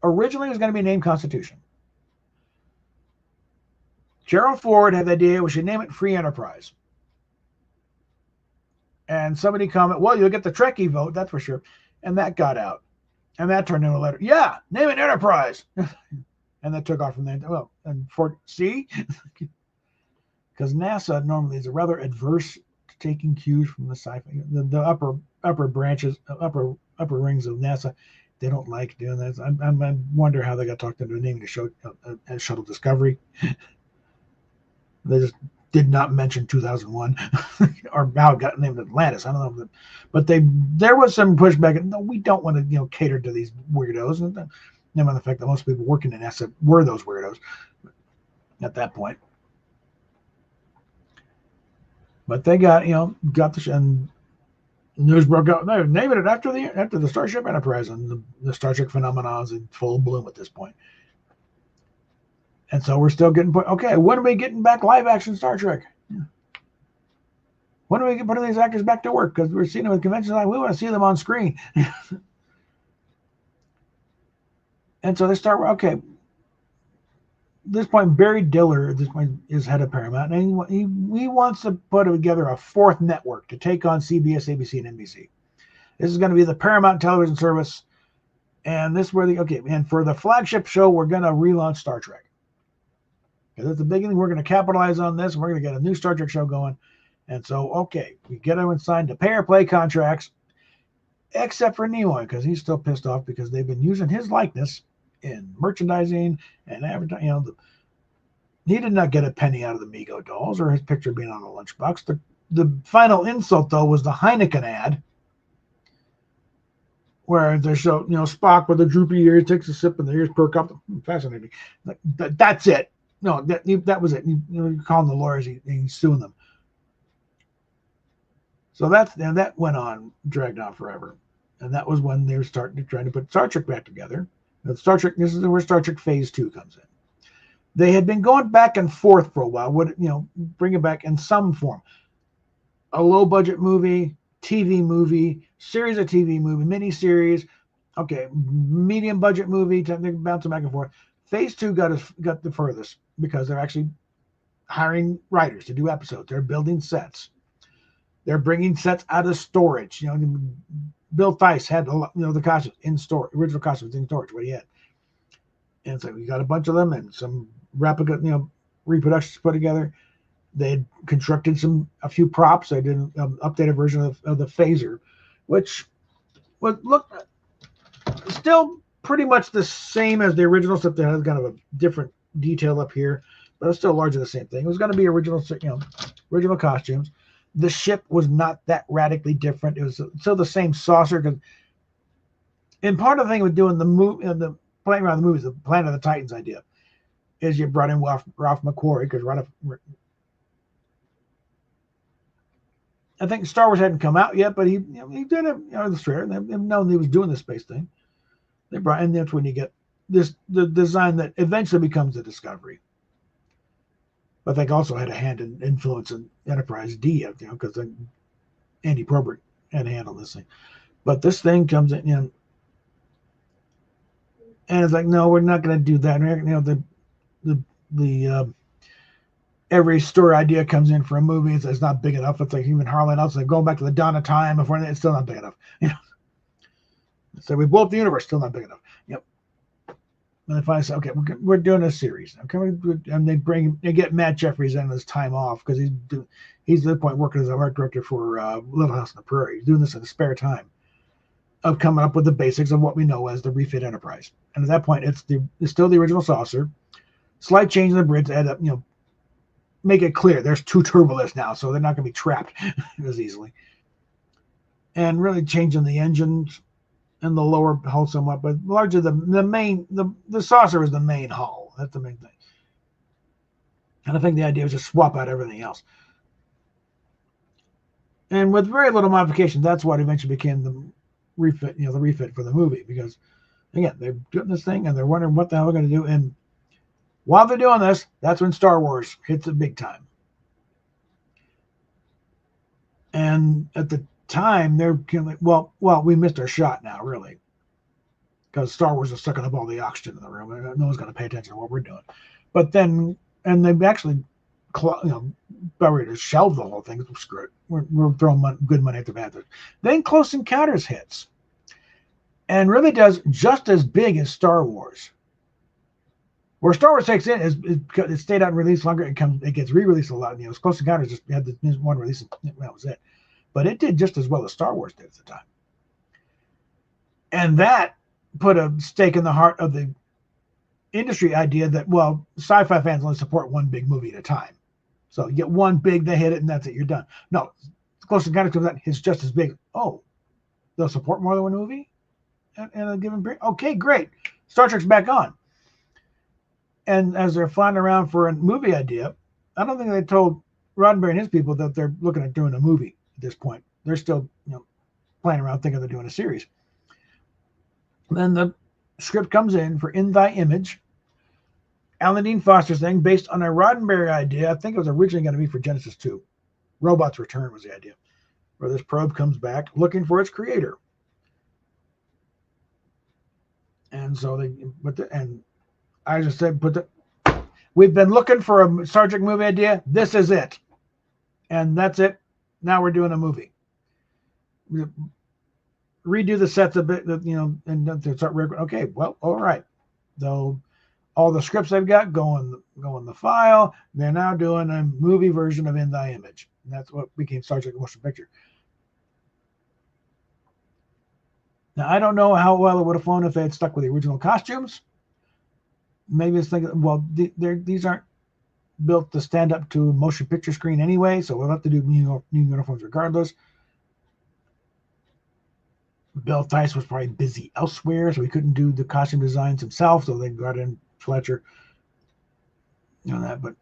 Originally, it was going to be named Constitution. Gerald Ford had the idea we should name it Free Enterprise. And somebody commented, well, you'll get the Trekkie vote, that's for sure. And that got out. And that turned into a letter. Yeah, name it Enterprise. And that took off from there. Well, and for see, because NASA normally is rather adverse to taking cues from the sci-fi. The upper branches, upper rings of NASA, they don't like doing that. I wonder how they got talked into naming the show Shuttle Discovery. They just did not mention 2001 or how it got named Atlantis. I don't know, but there was some pushback. No, we don't want to cater to these weirdos. And no matter the fact that most people working in NASA were those weirdos at that point. But they got the and news broke out. They're naming it after the Starship Enterprise, and the Star Trek phenomenon is in full bloom at this point. And so we're still getting okay. When are we getting back live action Star Trek? When are we putting these actors back to work? Because we're seeing them at conventions, we want to see them on screen. And so they start, okay, at this point, Barry Diller at this point is head of Paramount, and he wants to put together a fourth network to take on CBS, ABC, and NBC. This is going to be the Paramount television service, and this is where and for the flagship show, we're going to relaunch Star Trek. Because at the beginning, we're going to capitalize on this, and we're going to get a new Star Trek show going. And so, okay, we get everyone signed to pay-or-play contracts, except for Nimoy, because he's still pissed off because they've been using his likeness in merchandising and advertising. He did not get a penny out of the Mego dolls or his picture being on a lunchbox. The final insult, though, was the Heineken ad, where they show Spock with a droopy ear takes a sip and the ears perk up. Fascinating. That's it. No, that was it. You calling the lawyers, he's suing them. So that went on, dragged on forever, and that was when they were trying to put Star Trek back together. This is where Star Trek Phase 2 comes in. They had been going back and forth for a while. Bring it back in some form. A low-budget movie, TV movie, series of TV movie, miniseries. Okay, medium-budget movie. They're bouncing back and forth. Phase 2 got the furthest because they're actually hiring writers to do episodes. They're building sets. They're bringing sets out of storage. Bill Theis had the costumes in storage, original costumes in storage. What he had, and so we got a bunch of them and some replica, reproductions put together. They had constructed a few props. They did an updated version of the phaser, which would look still pretty much the same as the original, except it has kind of a different detail up here, but it's still largely the same thing. It was going to be original costumes. The ship was not that radically different. It was still the same saucer. And part of the thing with doing the playing around the movies, the Planet of the Titans idea, is you brought in Ralph McQuarrie, because I think Star Wars hadn't come out yet, but he did it. The trailer. They've known he was doing the space thing. They brought, and that's when you get the design that eventually becomes the Discovery. But they also had a hand in influence in Enterprise D, because Andy Probert had handled this thing. But this thing comes in, And it's like, no, we're not going to do that. You know, the every story idea comes in for a movie. It's not big enough. It's like even Harlan else, like going back to the dawn of time before it's still not big enough. You know, so we blow up the universe, still not big enough. Yep. And if I say, okay, we're doing a series, okay, and they get Matt Jeffries in his time off because he's at the point working as a art director for Little House on the Prairie. He's doing this in his spare time of coming up with the basics of what we know as the refit Enterprise. And at that point, it's still the original saucer. Slight change in the bridge to add up, you know, make it clear there's two turbolifts now, so they're not going to be trapped as easily. And really changing the engines and the lower hull somewhat, but largely the saucer is the main hull. That's the main thing. And I think the idea was just swap out everything else. And with very little modification, that's what eventually became the refit, you know, the refit for the movie, because again, they're doing this thing and they're wondering what the hell they're going to do. And while they're doing this, that's when Star Wars hits it big time. And at the time, they're like, well, we missed our shot now, really, because Star Wars is sucking up all the oxygen in the room. No one's going to pay attention to what we're doing. But then, and they've actually, you know, about ready to shelve the whole thing. Screw it. We're throwing good money at the bad. Then Close Encounters hits, and really does just as big as Star Wars. Where Star Wars takes in is it stayed out and released longer. It gets re-released a lot. You know, Close Encounters just had the one release, and that was it. But it did just as well as Star Wars did at the time. And that put a stake in the heart of the industry idea that, well, sci-fi fans only support one big movie at a time. So you get one big, they hit it, and that's it, you're done. No, Close Encounters comes out, it's just as big. Oh, they'll support more than one movie in a given period? Okay, great. Star Trek's back on. And as they're flying around for a movie idea, I don't think they told Roddenberry and his people that they're looking at doing a movie at this point. They're still, you know, playing around thinking they're doing a series. Then the script comes in for In Thy Image, Alan Dean Foster's thing, based on a Roddenberry idea. I think it was originally going to be for Genesis 2. Robots Return was the idea, where this probe comes back looking for its creator. And so and I just said, we've been looking for a Star Trek movie idea. This is it. And that's it. Now we're doing a movie. Redo the sets a bit, you know, and start recording. Okay, well, all right. So all the scripts they've got go in the file. They're now doing a movie version of In Thy Image. And that's what became Star Trek Motion Picture. Now, I don't know how well it would have flown if they had stuck with the original costumes. Maybe it's thinking, well, these aren't built to stand up to a motion picture screen anyway, so we'll have to do new uniforms regardless. Bill Theis was probably busy elsewhere, so he couldn't do the costume designs himself, so they got in Fletcher. You know that, but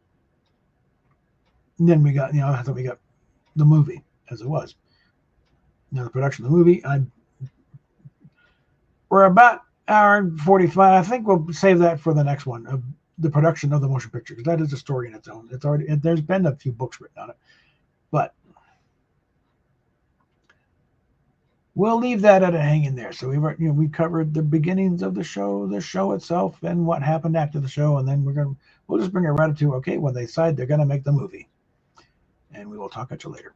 then we got, you know, I thought we got the movie as it was. You know, the production of the movie. We're about hour and 45. I think we'll save that for the next one, of the production of the motion picture, because that is a story in its own. It's already, there's been a few books written on it, but we'll leave that at a hanging there. So we covered the beginnings of the show itself, and what happened after the show, and then we'll just bring it right up to, okay, when they decide they're going to make the movie, and we will talk at you later.